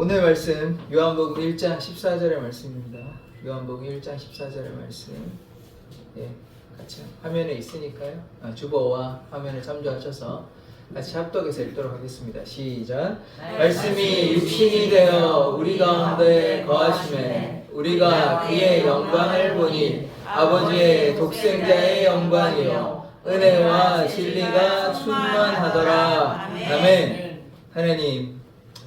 오늘 말씀 요한복음 1장 14절의 말씀입니다. 요한복음 1장 14절의 말씀. 예, 같이 화면에 있으니까요. 주보와 화면을 참조하셔서 같이 합독해서 읽도록 하겠습니다. 시작. 말씀이 육신이 되어 우리 가운데 거하심에 우리가 그의 영광을 보니 아버지의 독생자의 영광이요 은혜와 진리가 충만하더라. 아멘. 하나님,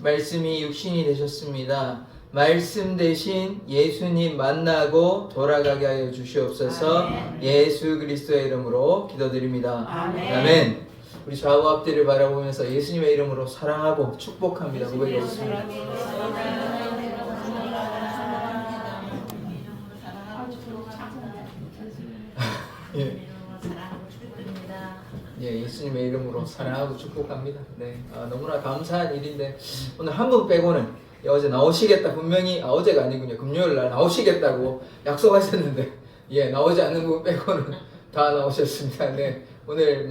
말씀이 육신이 되셨습니다. 말씀 대신 예수님 만나고 돌아가게 하여 주시옵소서. 아멘. 예수 그리스도의 이름으로 기도드립니다. 아멘. 아멘. 우리 좌우 앞뒤를 바라보면서 예수님의 이름으로 사랑하고 축복합니다. 고백하겠습니다. 예. 예, 예수님의 이름으로 사랑하고 축복합니다. 네, 너무나 감사한 일인데 오늘 한 분 빼고는 어제 나오시겠다 분명히 어제가 아니군요. 금요일 날 나오시겠다고 약속하셨는데 나오지 않는 분 빼고는 다 나오셨습니다. 네, 오늘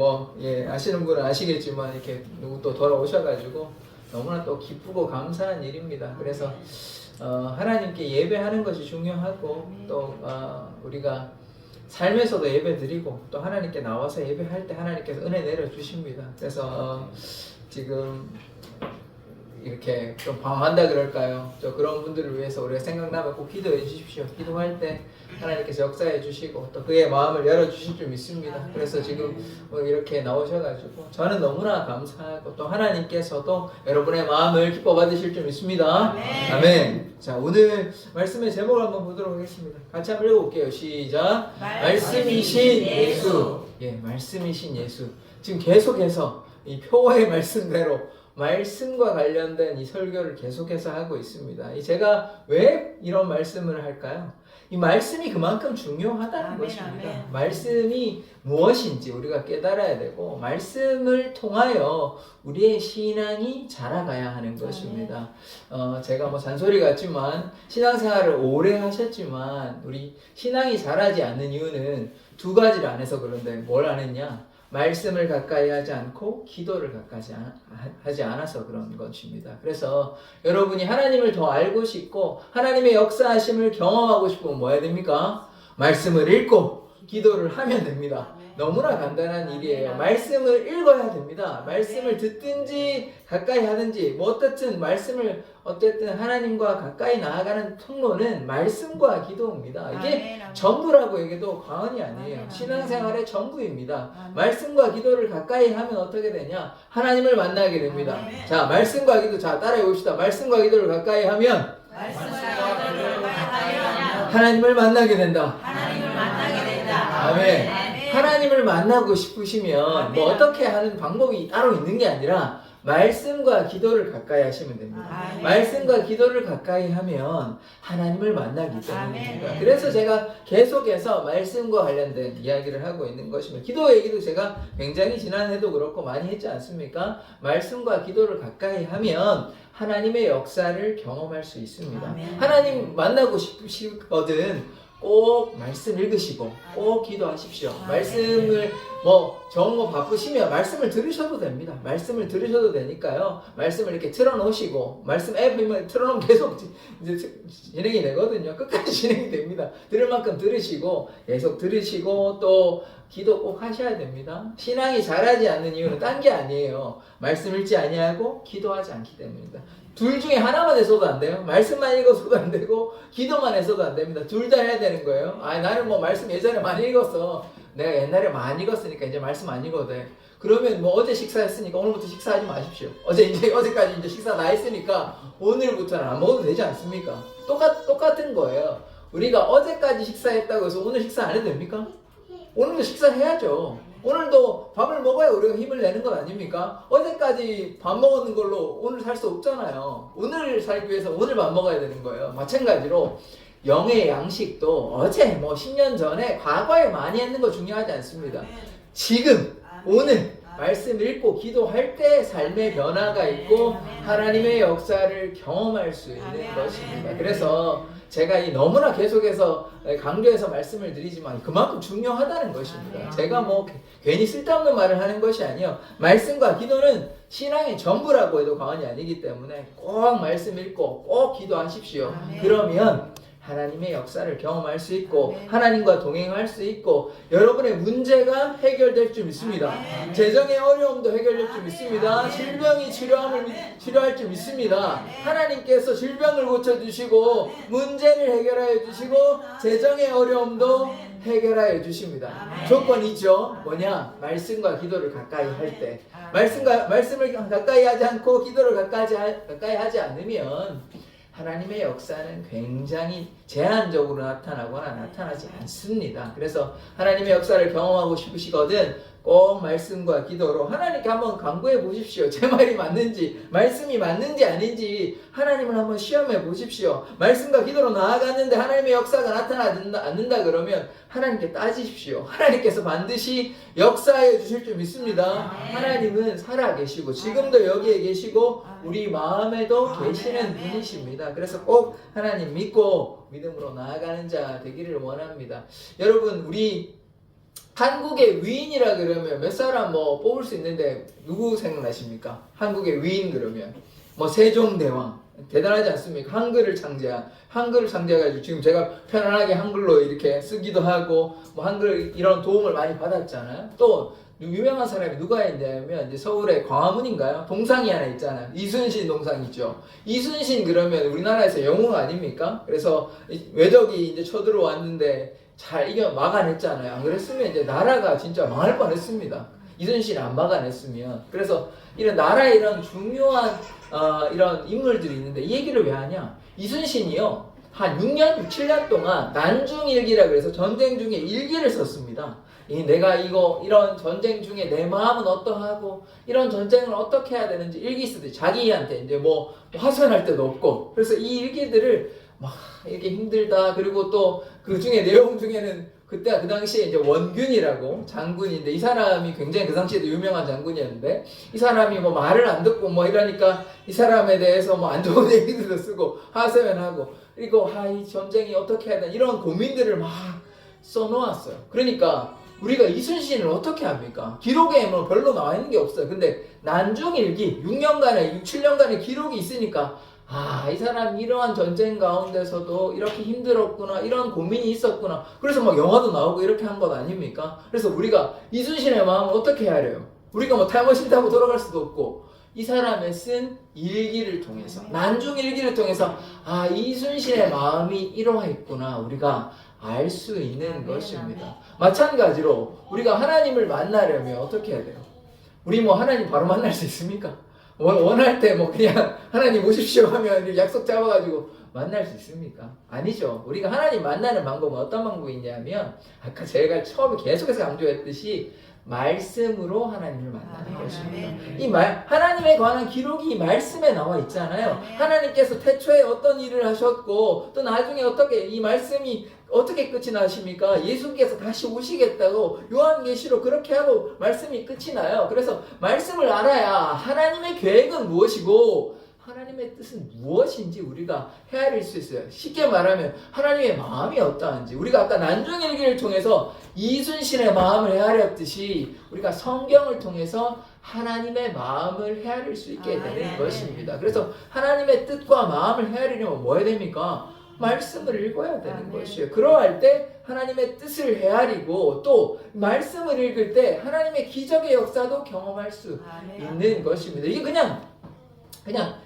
아시는 분은 아시겠지만 이렇게 누구 또 돌아오셔가지고 너무나 또 기쁘고 감사한 일입니다. 그래서 하나님께 예배하는 것이 중요하고 또 우리가 삶에서도 예배 드리고 또 하나님께 나와서 예배할 때 하나님께서 은혜 내려주십니다. 그래서 지금 이렇게 좀 방황한다 그럴까요? 그런 분들을 위해서 우리가 생각나면 꼭 기도해 주십시오. 기도할 때 하나님께서 역사해 주시고 또 그의 마음을 열어주실 줄 믿습니다. 그래서 지금 이렇게 나오셔가지고 저는 너무나 감사하고 또 하나님께서도 여러분의 마음을 기뻐 받으실 줄 믿습니다. 아멘. 아멘. 자, 오늘 말씀의 제목을 한번 보도록 하겠습니다. 같이 한번 읽어볼게요. 시작. 말씀이신 예수. 예, 말씀이신 예수. 지금 계속해서 이 표어의 말씀대로 말씀과 관련된 이 설교를 계속해서 하고 있습니다. 제가 왜 이런 말씀을 할까요? 이 말씀이 그만큼 중요하다는 것입니다. 말씀이 무엇인지 우리가 깨달아야 되고 말씀을 통하여 우리의 신앙이 자라가야 하는 것입니다. 제가 잔소리 같지만 신앙생활을 오래 하셨지만 우리 신앙이 자라지 않는 이유는 두 가지를 안 해서 그런데 뭘 안 했냐? 말씀을 가까이 하지 않고 기도를 가까이 하지 않아서 그런 것입니다. 그래서 여러분이 하나님을 더 알고 싶고 하나님의 역사하심을 경험하고 싶으면 뭐 해야 됩니까? 말씀을 읽고 기도를 하면 됩니다. 너무나 간단한 일이에요. 말씀을 읽어야 됩니다. 말씀을 듣든지 가까이 하든지 어쨌든 말씀을 하나님과 가까이 나아가는 통로는 말씀과 기도입니다. 이게 전부라고 얘기해도 과언이 아니에요. 신앙생활의 전부입니다. 말씀과 기도를 가까이 하면 어떻게 되냐? 하나님을 만나게 됩니다. 자, 말씀과 기도, 따라해 봅시다. 말씀과 기도를 가까이 하면 하나님을 만나게 된다. 아멘. 하나님을 만나고 싶으시면 어떻게 하는 방법이 따로 있는 게 아니라 말씀과 기도를 가까이 하시면 됩니다. 말씀과 기도를 가까이 하면 하나님을 만나기 때문입니다. 그래서 제가 계속해서 말씀과 관련된 이야기를 하고 있는 것입니다. 기도 얘기도 제가 굉장히 지난해도 그렇고 많이 했지 않습니까? 말씀과 기도를 가까이 하면 하나님의 역사를 경험할 수 있습니다. 하나님 만나고 싶으시거든 꼭 말씀 읽으시고 꼭 기도하십시오. 말씀을 정말 바쁘시면 말씀을 들으셔도 됩니다. 말씀을 들으셔도 되니까요. 말씀을 이렇게 틀어놓으시고 말씀 앱이면 틀어놓으면 계속 이제 진행이 되거든요. 끝까지 진행이 됩니다. 들을 만큼 들으시고 계속 들으시고 또 기도 꼭 하셔야 됩니다. 신앙이 자라지 않는 이유는 딴 게 아니에요. 말씀 읽지 아니하고 기도하지 않기 때문입니다. 둘 중에 하나만 해서도 안 돼요. 말씀만 읽어서도 안 되고 기도만 해서도 안 됩니다. 둘 다 해야 되는 거예요. 나는 말씀 예전에 많이 읽었어. 내가 옛날에 많이 읽었으니까 이제 말씀 안 읽어도 돼. 그러면 어제 식사했으니까 오늘부터 식사하지 마십시오. 어제까지 이제 식사 다 했으니까 오늘부터는 안 먹어도 되지 않습니까? 똑같은 거예요. 우리가 어제까지 식사했다고 해서 오늘 식사 안 해도 됩니까? 오늘도 식사해야죠. 오늘도 밥을 먹어야 우리가 힘을 내는 것 아닙니까? 어제까지 밥 먹는 걸로 오늘 살 수 없잖아요. 오늘 살기 위해서 오늘 밥 먹어야 되는 거예요. 마찬가지로 영의 양식도 어제 10년 전에 과거에 많이 했는 거 중요하지 않습니다. 지금 오늘 말씀 읽고 기도할 때 삶의 변화가 있고 하나님의 역사를 경험할 수 있는 것입니다. 그래서 제가 이 너무나 계속해서 강조해서 말씀을 드리지만 그만큼 중요하다는 것입니다. 제가 뭐 괜히 쓸데없는 말을 하는 것이 아니에요. 말씀과 기도는 신앙의 전부라고 해도 과언이 아니기 때문에 꼭 말씀 읽고 꼭 기도하십시오. 그러면 하나님의 역사를 경험할 수 있고 하나님과 동행할 수 있고 여러분의 문제가 해결될 줄 믿습니다. 재정의 어려움도 해결될 줄 믿습니다. 질병이 치료할 줄 믿습니다. 하나님께서 질병을 고쳐주시고 문제를 해결하여 주시고 재정의 어려움도 해결하여 주십니다. 조건이 있죠. 뭐냐? 말씀과 기도를 가까이 할 때. 말씀을 가까이 하지 않고 기도를 가까이 하지 않으면 하나님의 역사는 굉장히 제한적으로 나타나거나 나타나지 않습니다. 그래서 하나님의 역사를 경험하고 싶으시거든 꼭 말씀과 기도로 하나님께 한번 간구해 보십시오. 제 말이 맞는지, 말씀이 맞는지 아닌지 하나님을 한번 시험해 보십시오. 말씀과 기도로 나아갔는데 하나님의 역사가 나타나지 않는다 그러면 하나님께 따지십시오. 하나님께서 반드시 역사해 주실 줄 믿습니다. 하나님은 살아계시고 지금도 여기에 계시고 우리 마음에도 계시는 분이십니다. 그래서 꼭 하나님 믿고 믿음으로 나아가는 자 되기를 원합니다. 여러분, 우리 한국의 위인이라 그러면 몇 사람 뭐 뽑을 수 있는데 누구 생각나십니까? 한국의 위인 그러면 뭐 세종대왕 대단하지 않습니까? 한글을 창제해가지고 지금 제가 편안하게 한글로 이렇게 쓰기도 하고 뭐 한글 이런 도움을 많이 받았잖아요. 또 유명한 사람이 누가 있냐면 이제 서울에 광화문인가요? 동상이 하나 있잖아요. 이순신 동상 있죠. 이순신 그러면 우리나라에서 영웅 아닙니까? 그래서 외적이 이제 쳐들어왔는데 잘 이겨 막아냈잖아요. 안 그랬으면 이제 나라가 진짜 망할 뻔했습니다. 이순신이 안 막아냈으면. 그래서 이런 나라에 이런 중요한 이런 인물들이 있는데 이 얘기를 왜 하냐? 이순신이요 한 6년, 7년 동안 난중일기라 그래서 전쟁 중에 일기를 썼습니다. 내가 이런 전쟁 중에 내 마음은 어떠하고 이런 전쟁을 어떻게 해야 되는지 일기 쓰듯이 자기한테 이제 뭐 화선할 때도 없고 그래서 이 일기들을 막 이렇게 힘들다 그리고 또 그 중에 내용 중에는 그때 그 당시에 이제 원균이라고 장군인데 이 사람이 굉장히 그 당시에도 유명한 장군이었는데 이 사람이 뭐 말을 안 듣고 뭐 이러니까 이 사람에 대해서 뭐 안 좋은 얘기들도 쓰고 하소연하고 그리고 이 전쟁이 어떻게 해야 되나 이런 고민들을 막 써놓았어요. 그러니까 우리가 이순신을 어떻게 합니까? 기록에 뭐 별로 나와 있는 게 없어요. 근데 난중일기 6년간의 7년간의 기록이 있으니까 이 사람이 이러한 전쟁 가운데서도 이렇게 힘들었구나 이런 고민이 있었구나 그래서 막 영화도 나오고 이렇게 한 것 아닙니까? 그래서 우리가 이순신의 마음을 어떻게 하려요? 우리가 뭐 타임머신 타고 돌아갈 수도 없고 이 사람의 쓴 일기를 통해서 난중일기를 통해서 이순신의 마음이 이러했구나 우리가 알 수 있는 것입니다. 마찬가지로 우리가 하나님을 만나려면 어떻게 해야 돼요? 우리 뭐 하나님 바로 만날 수 있습니까? 원할 때 뭐 그냥 하나님 오십시오 하면 약속 잡아가지고 만날 수 있습니까? 아니죠. 우리가 하나님 만나는 방법은 어떤 방법이 있냐면 아까 제가 처음에 계속해서 강조했듯이 말씀으로 하나님을 만나는 것입니다. 하나님에 관한 기록이 이 말씀에 나와 있잖아요. 하나님께서 태초에 어떤 일을 하셨고 또 나중에 어떻게 이 말씀이 어떻게 끝이 나십니까? 예수께서 다시 오시겠다고 요한계시록 그렇게 하고 말씀이 끝이 나요. 그래서 말씀을 알아야 하나님의 계획은 무엇이고 하나님의 뜻은 무엇인지 우리가 헤아릴 수 있어요. 쉽게 말하면 하나님의 마음이 어떠한지 우리가 아까 난중일기를 통해서 이순신의 마음을 헤아렸듯이 우리가 성경을 통해서 하나님의 마음을 헤아릴 수 있게 되는 것입니다. 그래서 하나님의 뜻과 마음을 헤아리려면 뭐 해야 됩니까? 말씀을 읽어야 되는 것이에요. 그러할 때 하나님의 뜻을 헤아리고 또 말씀을 읽을 때 하나님의 기적의 역사도 경험할 수 있는 것입니다. 이게 그냥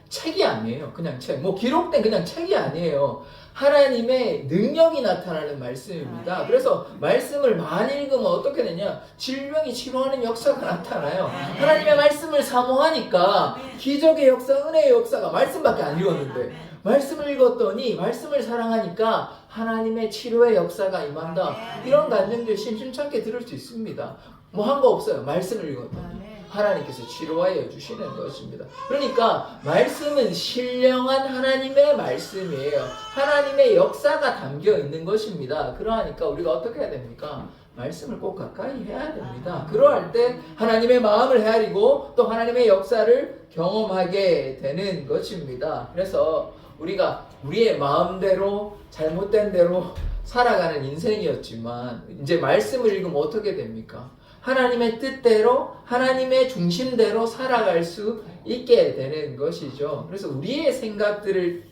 책이 아니에요. 그냥 책. 뭐 기록된 그냥 책이 아니에요. 하나님의 능력이 나타나는 말씀입니다. 그래서 말씀을 많이 읽으면 어떻게 되냐? 질병이 치료하는 역사가 나타나요. 하나님의 말씀을 사모하니까 기적의 역사, 은혜의 역사가 말씀밖에 안 읽었는데 말씀을 읽었더니 말씀을 사랑하니까 하나님의 치료의 역사가 임한다. 이런 간증들 심심찮게 들을 수 있습니다. 뭐 한 거 없어요. 말씀을 읽었더니 하나님께서 치료하여 주시는 것입니다. 그러니까 말씀은 신령한 하나님의 말씀이에요. 하나님의 역사가 담겨 있는 것입니다. 그러하니까 우리가 어떻게 해야 됩니까? 말씀을 꼭 가까이 해야 됩니다. 그러할 때 하나님의 마음을 헤아리고 또 하나님의 역사를 경험하게 되는 것입니다. 그래서 우리가 우리의 마음대로 잘못된 대로 살아가는 인생이었지만 이제 말씀을 읽으면 어떻게 됩니까? 하나님의 뜻대로 하나님의 중심대로 살아갈 수 있게 되는 것이죠. 그래서 우리의 생각대로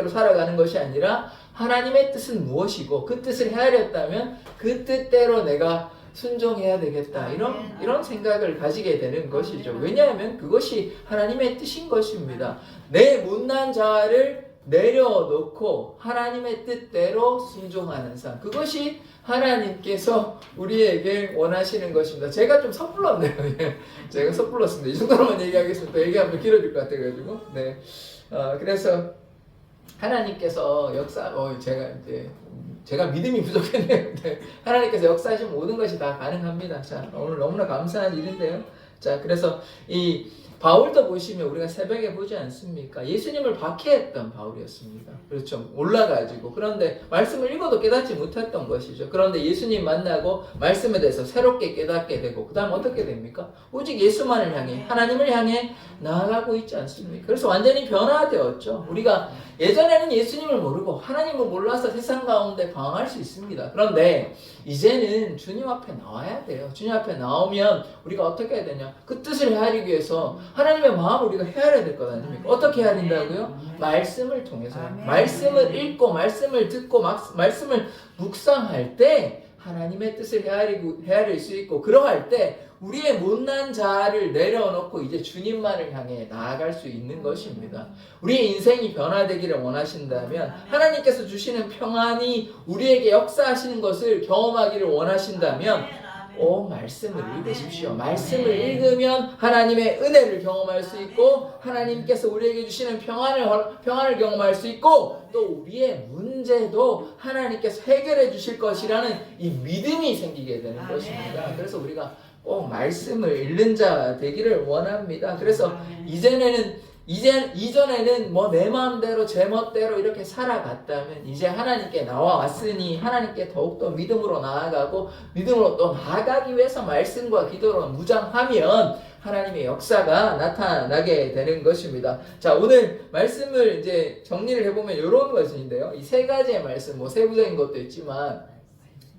살아가는 것이 아니라 하나님의 뜻은 무엇이고 그 뜻을 헤아렸다면 그 뜻대로 내가 순종해야 되겠다. 이런 생각을 가지게 되는 것이죠. 왜냐하면 그것이 하나님의 뜻인 것입니다. 내 못난 자아를 내려놓고 하나님의 뜻대로 순종하는 삶. 그것이 하나님께서 우리에게 원하시는 것입니다. 제가 좀 섣불렀네요. 제가 섣불렀습니다. 이 정도로만 얘기하겠습니다. 얘기하면 길어질 것 같아가지고. 네. 그래서 하나님께서 제가 믿음이 부족했네요. 네. 하나님께서 역사하시면 모든 것이 다 가능합니다. 자, 오늘 너무나 감사한 일인데요. 자, 그래서 이 바울도 보시면 우리가 새벽에 보지 않습니까? 예수님을 박해했던 바울이었습니다. 그렇죠. 올라가지고. 그런데 말씀을 읽어도 깨닫지 못했던 것이죠. 그런데 예수님 만나고 말씀에 대해서 새롭게 깨닫게 되고 그 다음 어떻게 됩니까? 오직 예수만을 향해 하나님을 향해 나아가고 있지 않습니까? 그래서 완전히 변화되었죠. 우리가 예전에는 예수님을 모르고 하나님을 몰라서 세상 가운데 방황할 수 있습니다. 그런데 이제는 주님 앞에 나와야 돼요. 주님 앞에 나오면 우리가 어떻게 해야 되냐? 그 뜻을 헤아리기 위해서 하나님의 마음을 우리가 헤아려야 될 것 아닙니까? 어떻게 헤아린다고요? 말씀을 통해서. 말씀을 읽고 말씀을 듣고 말씀을 묵상할 때 하나님의 뜻을 헤아릴 수 있고 그러할 때 우리의 못난 자아를 내려놓고 이제 주님만을 향해 나아갈 수 있는 것입니다. 우리의 인생이 변화되기를 원하신다면 하나님께서 주시는 평안이 우리에게 역사하시는 것을 경험하기를 원하신다면 말씀을 읽으십시오. 말씀을 읽으면 하나님의 은혜를 경험할 수 있고 하나님께서 우리에게 주시는 평안을 경험할 수 있고 또 우리의 문제도 하나님께서 해결해 주실 것이라는 이 믿음이 생기게 되는 것입니다. 그래서 우리가 꼭 말씀을 읽는 자 되기를 원합니다. 그래서 이전에는 내 마음대로 제 멋대로 이렇게 살아갔다면 이제 하나님께 나와왔으니 하나님께 더욱더 믿음으로 나아가고 믿음으로 또 나아가기 위해서 말씀과 기도로 무장하면 하나님의 역사가 나타나게 되는 것입니다. 자, 오늘 말씀을 이제 정리를 해보면 이런 것인데요. 이 세 가지의 말씀, 세부적인 것도 있지만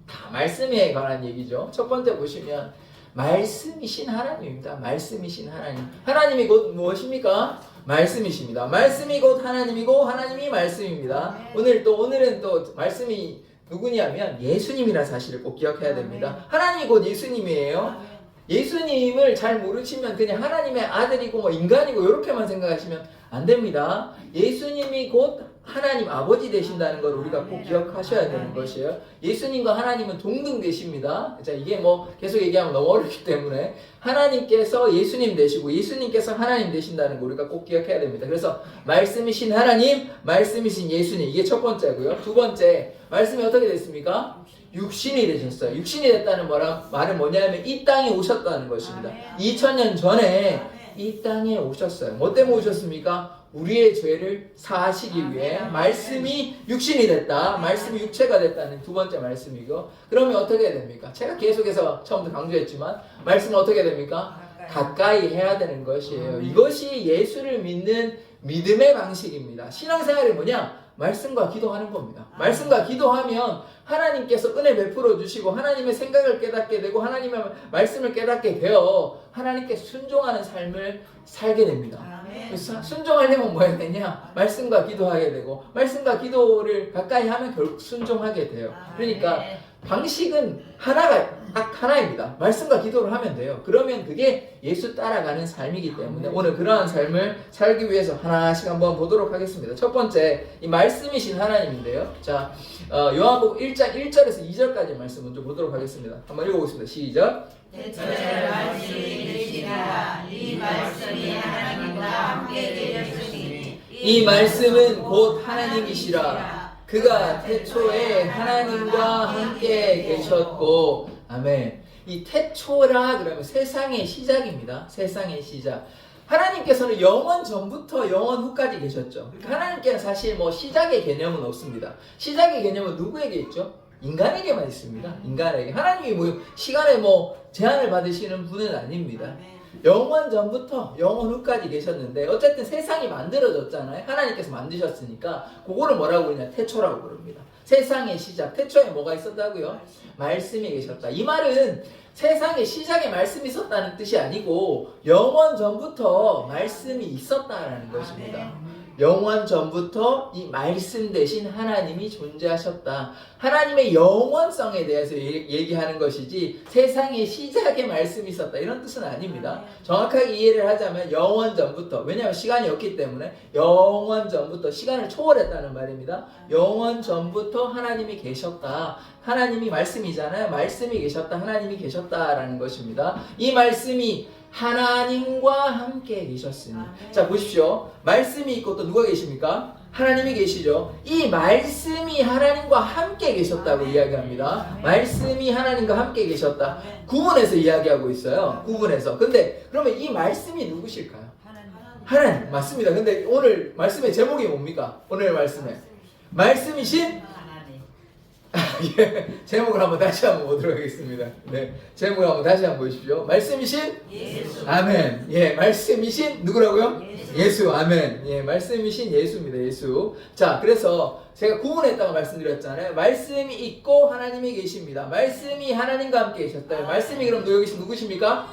다 말씀에 관한 얘기죠. 첫 번째 보시면 말씀이신 하나님입니다. 말씀이신 하나님. 하나님이 곧 무엇입니까? 말씀이십니다. 말씀이 곧 하나님이고 하나님이 말씀입니다. 오늘은 또 말씀이 누구냐면 예수님이라는 사실을 꼭 기억해야 됩니다. 하나님이 곧 예수님이에요. 예수님을 잘 모르시면 그냥 하나님의 아들이고 인간이고 이렇게만 생각하시면 안 됩니다. 예수님이 곧 하나님 아버지 되신다는 걸 우리가 꼭 기억하셔야 되는 것이에요. 예수님과 하나님은 동등 되십니다. 자, 이게 계속 얘기하면 너무 어렵기 때문에 하나님께서 예수님 되시고 예수님께서 하나님 되신다는 걸 우리가 꼭 기억해야 됩니다. 그래서 말씀이신 하나님, 말씀이신 예수님, 이게 첫 번째고요. 두 번째, 말씀이 어떻게 됐습니까? 육신이 되셨어요. 육신이 됐다는 말은 뭐냐면 이 땅에 오셨다는 것입니다. 2000년 전에 이 땅에 오셨어요. 뭐 때문에 오셨습니까? 우리의 죄를 사하시기 위해 말씀이 육신이 됐다. 말씀이 육체가 됐다는 두 번째 말씀이고, 그러면 어떻게 됩니까? 제가 계속해서 처음부터 강조했지만 말씀은 어떻게 됩니까? 가까이 해야 되는 것이에요. 이것이 예수를 믿는 믿음의 방식입니다. 신앙생활이 뭐냐? 말씀과 기도하는 겁니다. 말씀과 기도하면 하나님께서 은혜 베풀어 주시고 하나님의 생각을 깨닫게 되고 하나님의 말씀을 깨닫게 되어 하나님께 순종하는 삶을 살게 됩니다. 그래서 순종하려면 뭐 해야 되냐? 말씀과 기도하게 되고 말씀과 기도를 가까이 하면 결국 순종하게 돼요. 그러니까 방식은 하나입니다. 말씀과 기도를 하면 돼요. 그러면 그게 예수 따라가는 삶이기 때문에 오늘 그러한 삶을 살기 위해서 하나씩 한번 보도록 하겠습니다. 첫 번째, 이 말씀이신 하나님인데요. 자, 요한복음 1장 1절에서 2절까지 말씀 먼저 보도록 하겠습니다. 한번 읽어보겠습니다. 시작. 대초에 말씀이 계시니라. 이 말씀이 하나님과 함께 계셨으니 이 말씀은 곧 하나님이시라. 그가 태초에 하나님과 함께 계셨고, 아멘. 이 태초라 그러면 세상의 시작입니다. 세상의 시작. 하나님께서는 영원 전부터 영원 후까지 계셨죠. 하나님께는 사실 시작의 개념은 없습니다. 시작의 개념은 누구에게 있죠? 인간에게만 있습니다. 인간에게. 하나님이 뭐 시간에 뭐 제한을 받으시는 분은 아닙니다. 영원 전부터 영원 후까지 계셨는데 어쨌든 세상이 만들어졌잖아요. 하나님께서 만드셨으니까 그거를 뭐라고 그러냐? 태초라고 부릅니다. 세상의 시작. 태초에 뭐가 있었다고요? 말씀이 계셨다. 이 말은 세상의 시작에 말씀이 있었다는 뜻이 아니고 영원 전부터 말씀이 있었다라는 것입니다. 영원 전부터 이 말씀 대신 하나님이 존재하셨다. 하나님의 영원성에 대해서 얘기하는 것이지 세상의 시작에 말씀이 있었다 이런 뜻은 아닙니다. 정확하게 이해를 하자면 영원 전부터, 왜냐하면 시간이 없기 때문에 영원 전부터, 시간을 초월했다는 말입니다. 영원 전부터 하나님이 계셨다. 하나님이 말씀이잖아요. 말씀이 계셨다. 하나님이 계셨다라는 것입니다. 이 말씀이 하나님과 함께 계셨으니. 자, 보십시오. 말씀이 있고 또 누가 계십니까? 하나님이 계시죠. 이 말씀이 하나님과 함께 계셨다고 이야기합니다. 말씀이 하나님과 함께 계셨다. 구분해서 이야기하고 있어요. 구분해서. 근데 그러면 이 말씀이 누구실까요? 하나님. 맞습니다. 근데 오늘 말씀의 제목이 뭡니까? 오늘 말씀이신 예, 제목을 한번 다시 한번 보도록 하겠습니다. 네, 제목을 한번 다시 한번 보십시오. 말씀이신 예수. 아멘. 예, 말씀이신 누구라고요? 예수. 아멘. 예, 말씀이신 예수입니다. 예수. 자, 그래서 제가 구분했다고 말씀드렸잖아요. 말씀이 있고 하나님이 계십니다. 말씀이 하나님과 함께 계셨다. 말씀이 그럼 여기 누구십니까?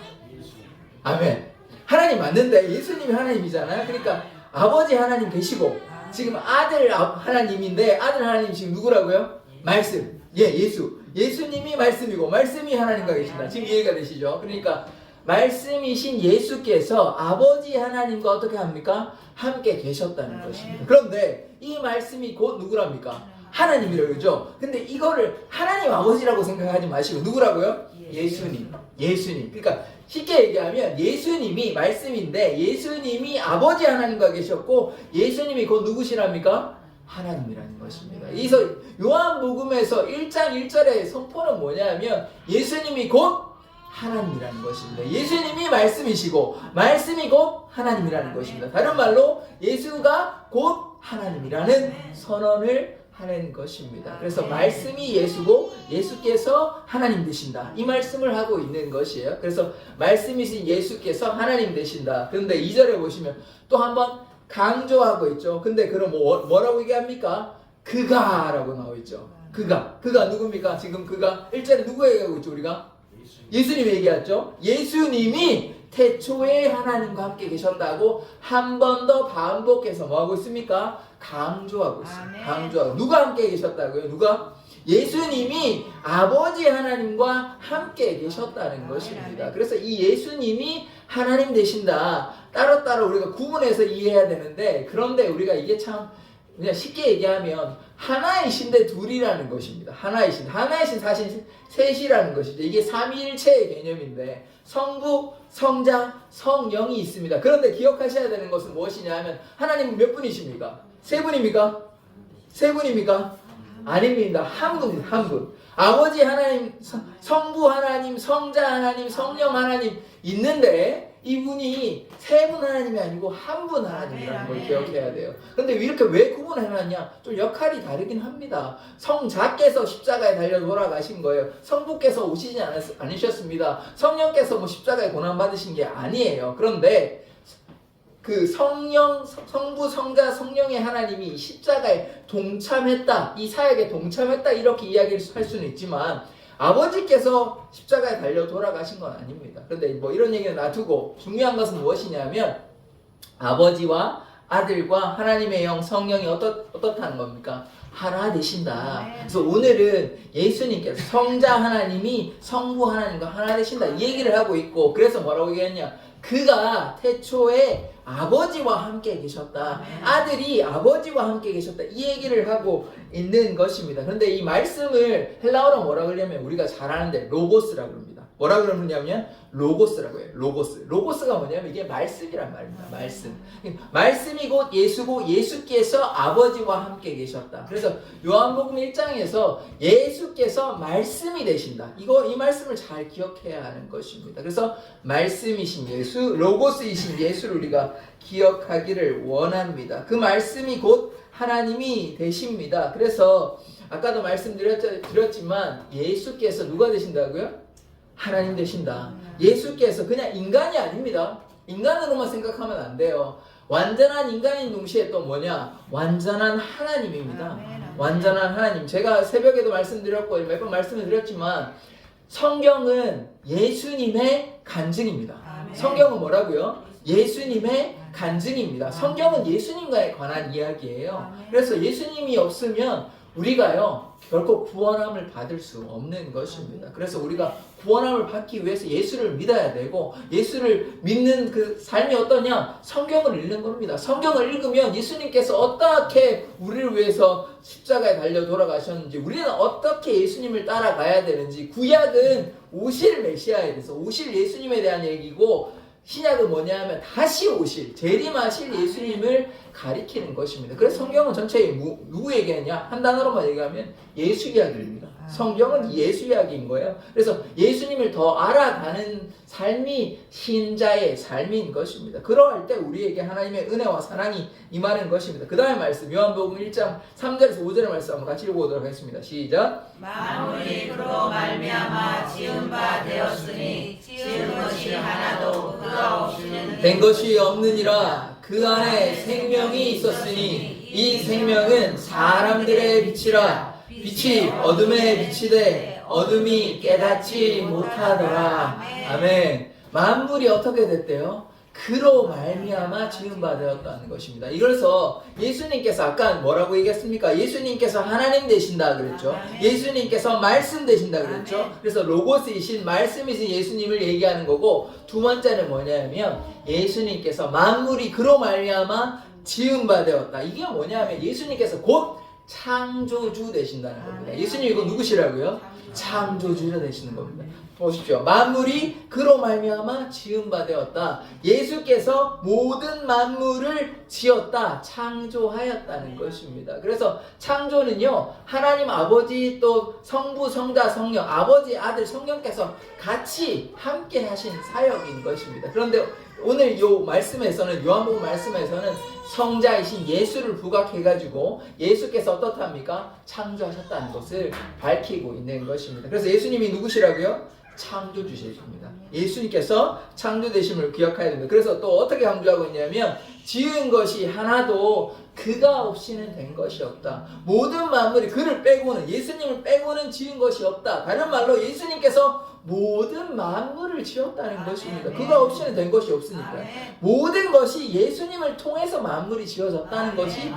아멘. 하나님 맞는데 예수님이 하나님이잖아요. 그러니까 아버지 하나님 계시고 지금 아들 하나님인데 아들 하나님 지금 누구라고요? 말씀. 예, 예수. 예수님이 말씀이고 말씀이 하나님과 계신다. 지금 이해가 되시죠? 그러니까 말씀이신 예수께서 아버지 하나님과 어떻게 합니까? 함께 계셨다는 것입니다. 그런데 이 말씀이 곧 누구랍니까? 하나님이라고 그러죠? 근데 이거를 하나님 아버지라고 생각하지 마시고 누구라고요? 예수님. 예수님. 그러니까 쉽게 얘기하면 예수님이 말씀인데 예수님이 아버지 하나님과 계셨고 예수님이 곧 누구시랍니까? 하나님이라는 것입니다. 그래서 요한복음에서 1장 1절의 선포는 뭐냐면 예수님이 곧 하나님이라는 것입니다. 예수님이 말씀이시고 말씀이 곧 하나님이라는 것입니다. 다른 말로 예수가 곧 하나님이라는 선언을 하는 것입니다. 그래서 말씀이 예수고 예수께서 하나님 되신다. 이 말씀을 하고 있는 것이에요. 그래서 말씀이신 예수께서 하나님 되신다. 그런데 2절에 보시면 또 한번 강조하고 있죠. 근데 그럼 뭐라고 얘기합니까? 그가라고 나와 있죠. 그가 누굽니까? 지금 그가 1절에 누구 얘기하고 있죠? 우리가? 예수님 얘기했죠. 예수님이 태초에 하나님과 함께 계셨다고 한 번 더 반복해서 뭐하고 있습니까? 강조하고 있습니다. 강조하고. 누가 함께 계셨다고요? 누가? 예수님이 아버지 하나님과 함께 계셨다는 것입니다. 그래서 이 예수님이 하나님 되신다. 따로따로 우리가 구분해서 이해해야 되는데 그런데 우리가 이게 참 그냥 쉽게 얘기하면 하나이신데 둘이라는 것입니다. 하나이신 사실 셋이라는 것이죠. 이게 삼위일체의 개념인데 성부, 성자, 성령이 있습니다. 그런데 기억하셔야 되는 것은 무엇이냐 하면 하나님은 몇 분이십니까? 세 분입니까? 세 분입니까? 아닙니다. 한 분, 한 분. 아버지 하나님, 성부 하나님, 성자 하나님, 성령 하나님 있는데 이분이 세 분 하나님이 아니고 한 분 하나님이라는 걸 기억해야 돼요. 그런데 이렇게 왜 구분해놨냐? 좀 역할이 다르긴 합니다. 성자께서 십자가에 달려 돌아가신 거예요. 성부께서 오시지 않으셨습니다. 성령께서 뭐 십자가에 고난받으신 게 아니에요. 그런데 그 성부, 성자, 성령의 하나님이 십자가에 동참했다, 이 사역에 동참했다 이렇게 이야기를 할 수는 있지만 아버지께서 십자가에 달려 돌아가신 건 아닙니다. 그런데 뭐 이런 얘기는 놔두고 중요한 것은 무엇이냐면 아버지와 아들과 하나님의 영 성령이 어떻다는 겁니까? 하나 되신다. 그래서 오늘은 예수님께서 성자 하나님이 성부 하나님과 하나 되신다 이 얘기를 하고 있고 그래서 뭐라고 얘기했냐? 그가 태초에 아버지와 함께 계셨다. 아들이 아버지와 함께 계셨다. 이 얘기를 하고 있는 것입니다. 그런데 이 말씀을 헬라어로 뭐라고 하려면 우리가 잘 아는데 로고스라고 합니다. 뭐라 그러냐면 로고스라고 해요. 로고스가 뭐냐면 이게 말씀이란 말입니다. 말씀이 곧 예수고 예수께서 아버지와 함께 계셨다. 그래서 요한복음 1장에서 예수께서 말씀이 되신다. 이 말씀을 잘 기억해야 하는 것입니다. 그래서 말씀이신 예수, 로고스이신 예수를 우리가 기억하기를 원합니다. 그 말씀이 곧 하나님이 되십니다. 그래서 아까도 말씀드렸지만 예수께서 누가 되신다고요? 하나님 되신다. 예수께서 그냥 인간이 아닙니다. 인간으로만 생각하면 안 돼요. 완전한 인간인 동시에 또 뭐냐? 완전한 하나님입니다. 완전한 하나님. 제가 새벽에도 말씀드렸고 몇 번 말씀을 드렸지만 성경은 예수님의 간증입니다. 성경은 뭐라고요? 예수님의 간증입니다. 성경은 예수님과에 관한 이야기예요. 그래서 예수님이 없으면 우리가요 결코 구원함을 받을 수 없는 것입니다. 그래서 우리가 구원함을 받기 위해서 예수를 믿어야 되고, 예수를 믿는 그 삶이 어떠냐? 성경을 읽는 겁니다. 성경을 읽으면 예수님께서 어떻게 우리를 위해서 십자가에 달려 돌아가셨는지, 우리는 어떻게 예수님을 따라가야 되는지, 구약은 오실 메시아에 대해서, 오실 예수님에 대한 얘기고, 신약은 뭐냐 하면 다시 오실, 재림하실 예수님을 가리키는 것입니다. 그래서 성경은 전체에 누구 얘기하냐? 한 단어로만 얘기하면 예수 이야기입니다. 성경은 예수 이야기인 거예요. 그래서 예수님을 더 알아가는 삶이 신자의 삶인 것입니다. 그러할 때 우리에게 하나님의 은혜와 사랑이 임하는 것입니다. 그 다음에 말씀, 요한복음 1장 3절에서 5절의 말씀 한번 같이 읽어보도록 하겠습니다. 시작. 만물이 그로 말미암아 지은 바 되었으니 지은 것이 하나도 그가 없이는 된 것이 없느니라. 그 안에 생명이 있었으니 이 생명은 사람들의 빛이라. 빛이 어둠에 비치되 어둠이 깨닫지 못하더라. 아멘. 만물이 어떻게 됐대요? 그로 말미암아 지은 바 되었다는 것입니다. 이래서 예수님께서 아까 뭐라고 얘기했습니까? 예수님께서 하나님 되신다 그랬죠. 예수님께서 말씀 되신다 그랬죠. 그래서 로고스이신 말씀이신 예수님을 얘기하는 거고, 두 번째는 뭐냐면 예수님께서 만물이 그로 말미암아 지은 바 되었다. 이게 뭐냐면 예수님께서 곧 창조주 되신다는 겁니다. 예수님 이거 누구시라고요? 창조주가 되시는 겁니다. 보십시오. 만물이 그로 말미암아 지은 바 되었다. 예수께서 모든 만물을 지었다, 창조하였다는 것입니다. 그래서 창조는요, 하나님 아버지 또 성부, 성자, 성령, 아버지, 아들, 성령께서 같이 함께 하신 사역인 것입니다. 그런데 오늘 이 말씀에서는, 요한복음 말씀에서는 성자이신 예수를 부각해가지고 예수께서 어떻답니까? 창조하셨다는 것을 밝히고 있는 것입니다. 그래서 예수님이 누구시라고요? 창조주십니다. 예수님께서 창조되심을 기억해야 됩니다. 그래서 또 어떻게 강조하고 있냐면 지은 것이 하나도 그가 없이는 된 것이 없다. 모든 만물이 그를 빼고는, 예수님을 빼고는 지은 것이 없다. 다른 말로 예수님께서 모든 만물을 지었다는 것입니다. 그가 없이는 된 것이 없으니까. 모든 것이 예수님을 통해서 만물이 지어졌다는 것이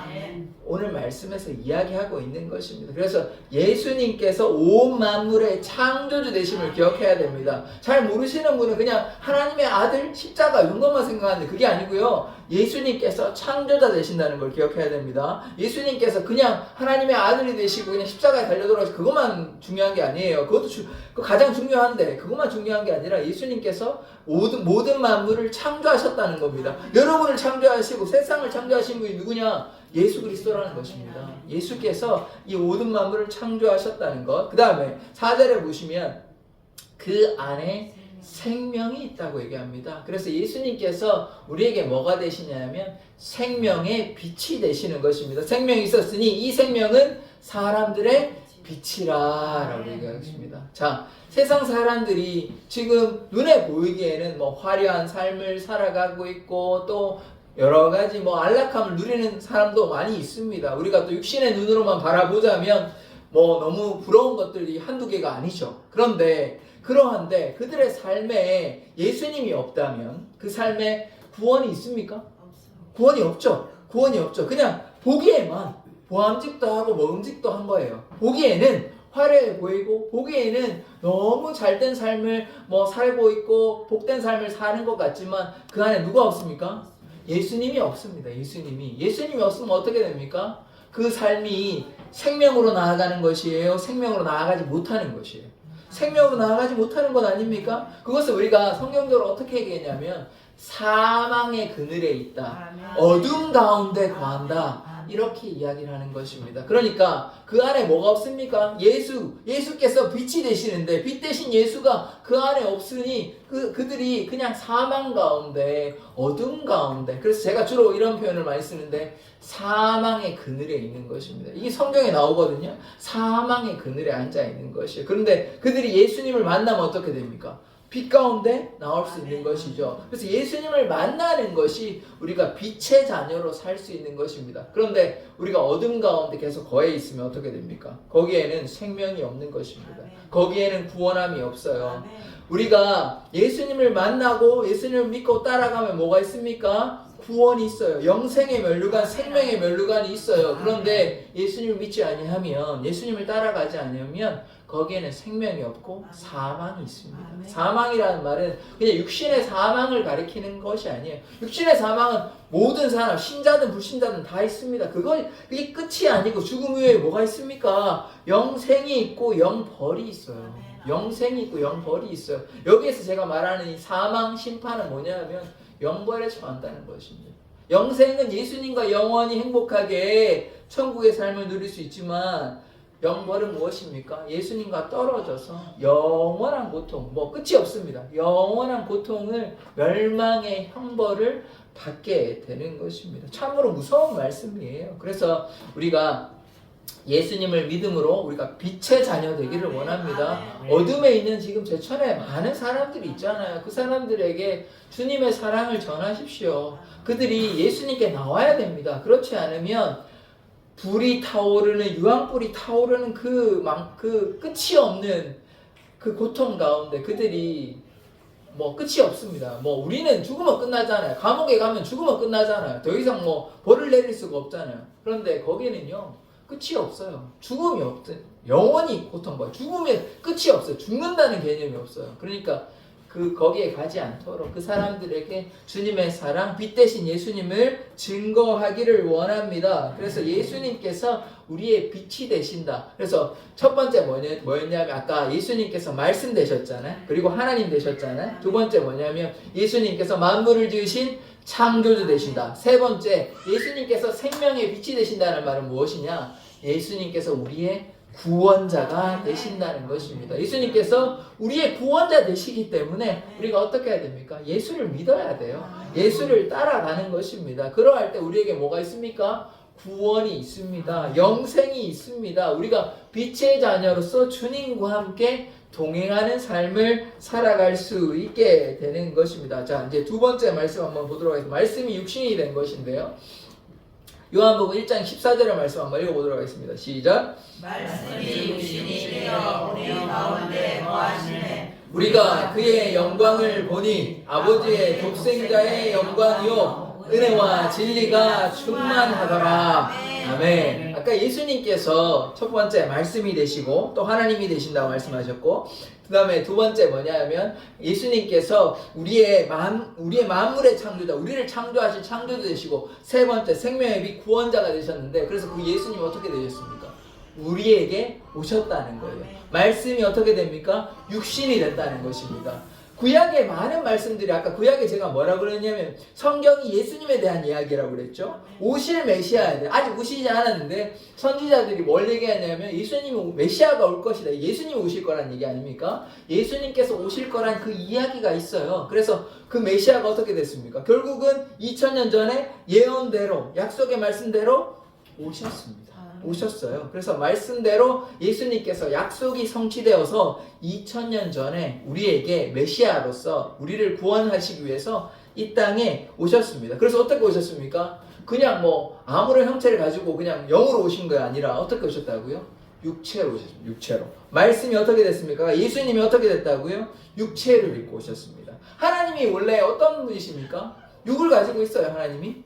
오늘 말씀에서 이야기하고 있는 것입니다. 그래서 예수님께서 온 만물의 창조주 되심을 기억해야 됩니다. 잘 모르시는 분은 그냥 하나님의 아들, 십자가 이런 것만 생각하는데 그게 아니고요. 예수님께서 창조자 되신다는 걸 기억해야 됩니다. 예수님께서 그냥 하나님의 아들이 되시고 그냥 십자가에 달려 돌아가시고 그것만 중요한 게 아니에요. 그것도 가장 중요한데 그것만 중요한 게 아니라 예수님께서 모든 만물을 창조하셨다는 겁니다. 여러분을 창조하시고 세상을 창조하신 분이 누구냐? 예수 그리스도라는 것입니다. 예수께서 이 모든 만물을 창조하셨다는 것. 그 다음에 4절에 보시면 그 안에 생명이 있다고 얘기합니다. 그래서 예수님께서 우리에게 뭐가 되시냐면 생명의 빛이 되시는 것입니다. 생명이 있었으니 이 생명은 사람들의 빛이라 라고 얘기하겠습니다. 자, 세상 사람들이 지금 눈에 보이기에는 뭐 화려한 삶을 살아가고 있고 또 여러 가지 뭐 안락함을 누리는 사람도 많이 있습니다. 우리가 또 육신의 눈으로만 바라보자면 뭐 너무 부러운 것들이 한두 개가 아니죠. 그러한데 그들의 삶에 예수님이 없다면 그 삶에 구원이 있습니까? 구원이 없죠. 구원이 없죠. 그냥 보기에만 보암직도 하고 먹음직도 한 거예요. 보기에는 화려해 보이고 보기에는 너무 잘된 삶을 뭐 살고 있고 복된 삶을 사는 것 같지만 그 안에 누가 없습니까? 예수님이 없습니다. 예수님이 없으면 어떻게 됩니까? 그 삶이 생명으로 나아가는 것이에요? 생명으로 나아가지 못하는 것이에요? 생명으로 나아가지 못하는 것 아닙니까? 그것을 우리가 성경적으로 어떻게 얘기했냐면 사망의 그늘에 있다. 어둠 가운데 거한다. 이렇게 이야기를 하는 것입니다. 그러니까 그 안에 뭐가 없습니까? 예수께서 빛이 되시는데 빛 대신 예수가 그 안에 없으니 그들이 그냥 사망 가운데 어둠 가운데, 그래서 제가 주로 이런 표현을 많이 쓰는데 사망의 그늘에 있는 것입니다. 이게 성경에 나오거든요. 사망의 그늘에 앉아 있는 것이에요. 그런데 그들이 예수님을 만나면 어떻게 됩니까? 빛 가운데 나올 수 있는 것이죠. 그래서 예수님을 만나는 것이 우리가 빛의 자녀로 살 수 있는 것입니다. 그런데 우리가 어둠 가운데 계속 거해 있으면 어떻게 됩니까? 거기에는 생명이 없는 것입니다. 거기에는 구원함이 없어요. 우리가 예수님을 만나고 예수님을 믿고 따라가면 뭐가 있습니까? 구원이 있어요. 영생의 면류관, 생명의 면류관이 있어요. 그런데 예수님을 믿지 아니하면, 예수님을 따라가지 않으면 거기에는 생명이 없고 사망이 있습니다. 사망이라는 말은 그냥 육신의 사망을 가리키는 것이 아니에요. 육신의 사망은 모든 사람, 신자든 불신자든 다 있습니다. 그게 끝이 아니고 죽음 후에 뭐가 있습니까? 영생이 있고 영벌이 있어요. 영생이 있고 영벌이 있어요. 여기에서 제가 말하는 이 사망, 심판은 뭐냐면 영벌에 처한다는 것입니다. 영생은 예수님과 영원히 행복하게 천국의 삶을 누릴 수 있지만 영벌은 무엇입니까? 예수님과 떨어져서 영원한 고통, 끝이 없습니다. 영원한 고통을, 멸망의 형벌을 받게 되는 것입니다. 참으로 무서운 말씀이에요. 그래서 우리가 예수님을 믿음으로 우리가 빛의 자녀 되기를 원합니다. 어둠에 있는 지금 제천에 많은 사람들이 있잖아요. 그 사람들에게 주님의 사랑을 전하십시오. 그들이 예수님께 나와야 됩니다. 그렇지 않으면 불이 타오르는, 유황불이 타오르는 그 끝이 없는 그 고통 가운데 그들이 끝이 없습니다. 우리는 죽으면 끝나잖아요. 감옥에 가면 죽으면 끝나잖아요. 더 이상 벌을 내릴 수가 없잖아요. 그런데 거기는요, 끝이 없어요. 죽음이 없든 영원히 고통받아요. 죽음에 끝이 없어요. 죽는다는 개념이 없어요. 그러니까 거기에 가지 않도록 그 사람들에게 주님의 사랑, 빛 대신 예수님을 증거하기를 원합니다. 그래서 예수님께서 우리의 빛이 되신다. 그래서 첫 번째 뭐였냐면 아까 예수님께서 말씀 되셨잖아요. 그리고 하나님 되셨잖아요. 두 번째 뭐냐면 예수님께서 만물을 지으신 창조주 되신다. 세 번째, 예수님께서 생명의 빛이 되신다는 말은 무엇이냐? 예수님께서 우리의 구원자가 되신다는 것입니다. 예수님께서 우리의 구원자 되시기 때문에 우리가 어떻게 해야 됩니까? 예수를 믿어야 돼요. 예수를 따라가는 것입니다. 그러할 때 우리에게 뭐가 있습니까? 구원이 있습니다. 영생이 있습니다. 우리가 빛의 자녀로서 주님과 함께 동행하는 삶을 살아갈 수 있게 되는 것입니다. 자, 이제 두 번째 말씀 한번 보도록 하겠습니다. 말씀이 육신이 된 것인데요. 요한복음 1장 14절의 말씀 한번 읽어보도록 하겠습니다. 시작. 말씀이 육신이 되어 우리 가운데 거하시네. 우리가 그의 영광을 보니 아버지의 독생자의 영광이요 은혜와 진리가 충만하더라. 아멘. 아까 예수님께서 첫 번째 말씀이 되시고 또 하나님이 되신다고 말씀하셨고, 그 다음에 두 번째 뭐냐면 예수님께서 우리의 만물의 창조자, 우리를 창조하신 창조주 되시고, 세 번째 생명의 빛 구원자가 되셨는데, 그래서 그 예수님이 어떻게 되셨습니까? 우리에게 오셨다는 거예요. 말씀이 어떻게 됩니까? 육신이 됐다는 것입니다. 구약의 많은 말씀들이, 아까 구약에 제가 뭐라고 그랬냐면 성경이 예수님에 대한 이야기라고 그랬죠. 오실 메시아에 대해, 아직 오시지 않았는데 선지자들이 뭘 얘기하냐면 예수님이 메시아가 올 것이다, 예수님이 오실 거란 얘기 아닙니까? 예수님께서 오실 거란 그 이야기가 있어요. 그래서 그 메시아가 어떻게 됐습니까? 결국은 2000년 전에 예언대로, 약속의 말씀대로 오셨습니다. 오셨어요. 그래서 말씀대로 예수님께서 약속이 성취되어서 2000년 전에 우리에게 메시아로서 우리를 구원하시기 위해서 이 땅에 오셨습니다. 그래서 어떻게 오셨습니까? 그냥 아무런 형체를 가지고 그냥 영으로 오신 게 아니라 어떻게 오셨다고요? 육체로 오셨습니다. 육체로. 말씀이 어떻게 됐습니까? 예수님이 어떻게 됐다고요? 육체를 입고 오셨습니다. 하나님이 원래 어떤 분이십니까? 육을 가지고 있어요, 하나님이?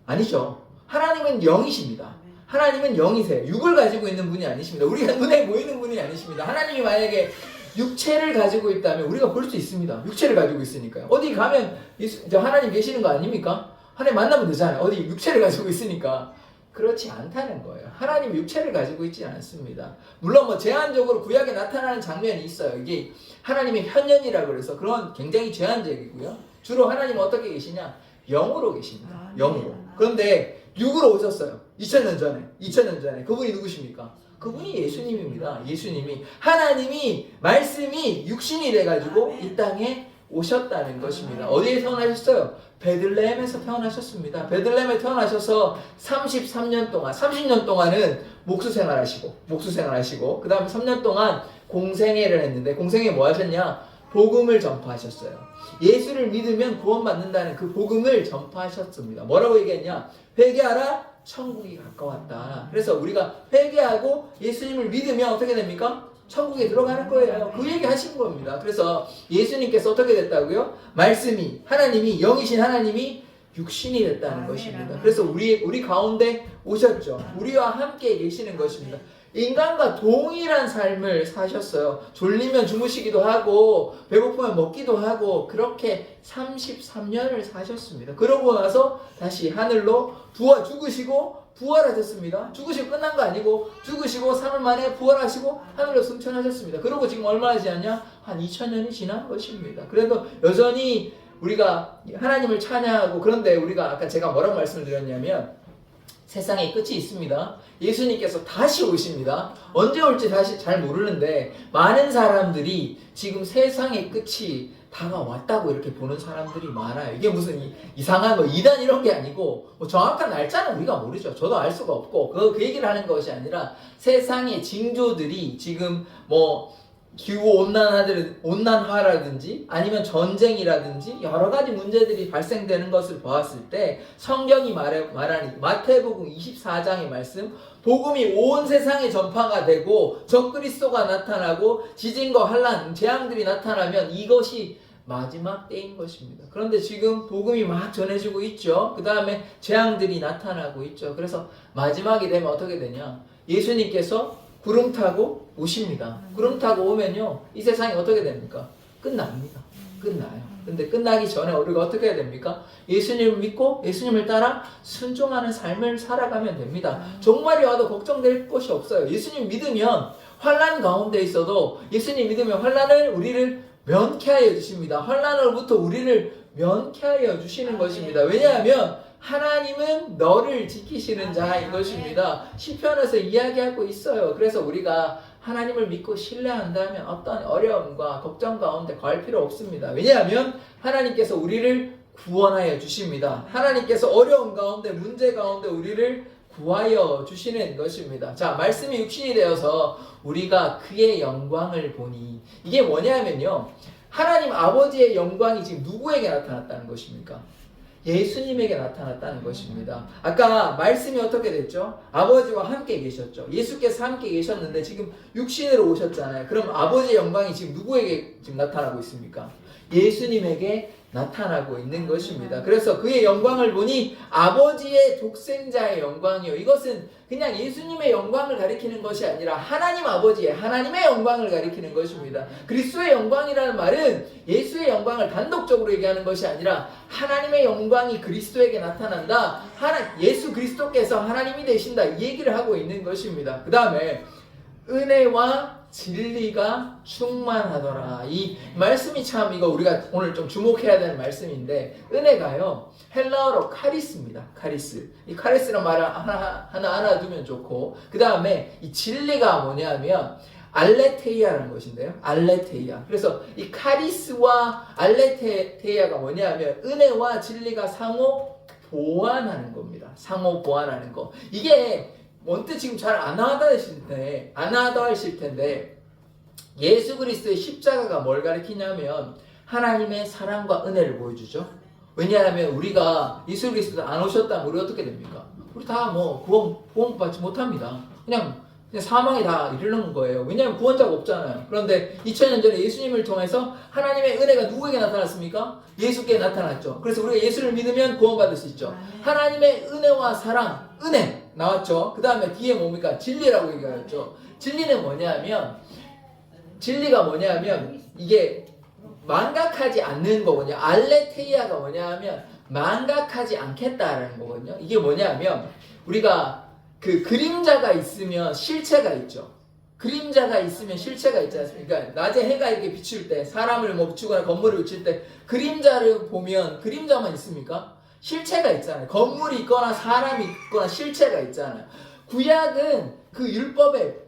아니죠. 하나님은 영이십니다. 하나님은 영이세요. 육을 가지고 있는 분이 아니십니다. 우리가 눈에 보이는 분이 아니십니다. 하나님이 만약에 육체를 가지고 있다면 우리가 볼 수 있습니다. 육체를 가지고 있으니까요. 어디 가면 하나님 계시는 거 아닙니까? 하나님 만나면 되잖아요. 어디 육체를 가지고 있으니까. 그렇지 않다는 거예요. 하나님 육체를 가지고 있지 않습니다. 물론 뭐 제한적으로 구약에 나타나는 장면이 있어요. 이게 하나님의 현현이라고 그래서 그런 굉장히 제한적이고요. 주로 하나님은 어떻게 계시냐? 영으로 계십니다. 영으로. 그런데 육으로 오셨어요. 2000년 전에. 그분이 누구십니까? 그분이 예수님입니다. 예수님이. 하나님이 말씀이 육신이 돼가지고 이 땅에 오셨다는 것입니다. 어디에 태어나셨어요? 베들레헴에서 태어나셨습니다. 베들레헴에 태어나셔서 33년 동안, 30년 동안은 목수 생활하시고, 그 다음에 3년 동안 공생애를 했는데, 공생애 뭐 하셨냐? 복음을 전파하셨어요. 예수를 믿으면 구원받는다는 그 복음을 전파하셨습니다. 뭐라고 얘기했냐? 회개하라, 천국이 가까웠다. 그래서 우리가 회개하고 예수님을 믿으면 어떻게 됩니까? 천국에 들어가는 거예요. 그 얘기 하신 겁니다. 그래서 예수님께서 어떻게 됐다고요? 말씀이, 하나님이, 영이신 하나님이 육신이 됐다는 것입니다. 그래서 우리 가운데 오셨죠. 우리와 함께 계시는 것입니다. 인간과 동일한 삶을 사셨어요. 졸리면 주무시기도 하고 배고프면 먹기도 하고 그렇게 33년을 사셨습니다. 그러고 나서 다시 하늘로 죽으시고 부활하셨습니다. 죽으시고 끝난 거 아니고 죽으시고 3일 만에 부활하시고 하늘로 승천하셨습니다. 그리고 지금 얼마나 지났냐? 한 2000년이 지난 것입니다. 그래도 여전히 우리가 하나님을 찬양하고 그런데 우리가 아까 제가 뭐라고 말씀을 드렸냐면 세상에 끝이 있습니다. 예수님께서 다시 오십니다. 언제 올지 다시 잘 모르는데 많은 사람들이 지금 세상의 끝이 다가왔다고 이렇게 보는 사람들이 많아요. 이게 무슨 이상한 뭐 이단 이런 게 아니고 뭐 정확한 날짜는 우리가 모르죠. 저도 알 수가 없고 그 얘기를 하는 것이 아니라 세상의 징조들이 지금 뭐 기후 온난화라든지 아니면 전쟁이라든지 여러 가지 문제들이 발생되는 것을 보았을 때 성경이 말하는 마태복음 24장의 말씀 복음이 온 세상에 전파가 되고 적그리스도가 나타나고 지진과 환란, 재앙들이 나타나면 이것이 마지막 때인 것입니다. 그런데 지금 복음이 막 전해지고 있죠. 그 다음에 재앙들이 나타나고 있죠. 그래서 마지막이 되면 어떻게 되냐? 예수님께서 구름 타고 오십니다. 구름 타고 오면요, 이 세상이 어떻게 됩니까? 끝납니다. 끝나요. 근데 끝나기 전에 우리가 어떻게 해야 됩니까? 예수님을 믿고 예수님을 따라 순종하는 삶을 살아가면 됩니다. 종말이 와도 걱정될 것이 없어요. 예수님 믿으면 환난 가운데 있어도 예수님 믿으면 환난을 우리를 면케하여 주십니다. 환난으로부터 우리를 면케하여 주시는 것입니다. 왜냐하면 하나님은 너를 지키시는 자인 것입니다. 시편에서 이야기하고 있어요. 그래서 우리가 하나님을 믿고 신뢰한다면 어떤 어려움과 걱정 가운데 갈 필요 없습니다. 왜냐하면 하나님께서 우리를 구원하여 주십니다. 하나님께서 어려움 가운데 문제 가운데 우리를 구하여 주시는 것입니다. 자, 말씀이 육신이 되어서 우리가 그의 영광을 보니 이게 뭐냐면요. 하나님 아버지의 영광이 지금 누구에게 나타났다는 것입니까? 예수님에게 나타났다는 것입니다. 아까 말씀이 어떻게 됐죠? 아버지와 함께 계셨죠. 예수께서 함께 계셨는데 지금 육신으로 오셨잖아요. 그럼 아버지의 영광이 지금 누구에게 지금 나타나고 있습니까? 예수님에게 나타나고 있는 것입니다. 그래서 그의 영광을 보니 아버지의 독생자의 영광이요. 이것은 그냥 예수님의 영광을 가리키는 것이 아니라 하나님 아버지의 하나님의 영광을 가리키는 것입니다. 그리스도의 영광이라는 말은 예수의 영광을 단독적으로 얘기하는 것이 아니라 하나님의 영광이 그리스도에게 나타난다. 예수 그리스도께서 하나님이 되신다. 이 얘기를 하고 있는 것입니다. 그 다음에 은혜와 진리가 충만하더라. 이 말씀이 참 이거 우리가 오늘 좀 주목해야 되는 말씀인데 은혜가요 헬라어로 카리스입니다. 카리스. 이 카리스라는 말을 하나 알아두면 좋고 그 다음에 이 진리가 뭐냐면 알레테이아라는 것인데요. 알레테이아. 그래서 이 카리스와 알레테이아가 뭐냐면 은혜와 진리가 상호 보완하는 겁니다. 상호 보완하는 거. 이게 언뜻 지금 잘 안 와닿으실 텐데 예수 그리스도의 십자가가 뭘 가리키냐면 하나님의 사랑과 은혜를 보여주죠. 왜냐하면 우리가 예수 그리스도 안 오셨다면 우리 어떻게 됩니까? 우리 다 뭐 구원 받지 못합니다. 그냥 사망에 다 이르는 거예요. 왜냐하면 구원자가 없잖아요. 그런데 2000년 전에 예수님을 통해서 하나님의 은혜가 누구에게 나타났습니까? 예수께 나타났죠. 그래서 우리가 예수를 믿으면 구원받을 수 있죠. 하나님의 은혜와 사랑, 은혜 나왔죠. 그 다음에 뒤에 뭡니까? 진리라고 얘기하였죠. 진리는 뭐냐면 이게 망각하지 않는 거거든요. 알레테이아가 뭐냐면 망각하지 않겠다라는 거거든요. 이게 뭐냐면 우리가 그 그림자가 있으면 실체가 있죠. 그림자가 있으면 실체가 있지 않습니까? 낮에 해가 이렇게 비출 때, 사람을 뭐 비추거나 건물을 비출 때 그림자를 보면 그림자만 있습니까? 실체가 있잖아요. 건물이 있거나 사람이 있거나 실체가 있잖아요. 구약은 그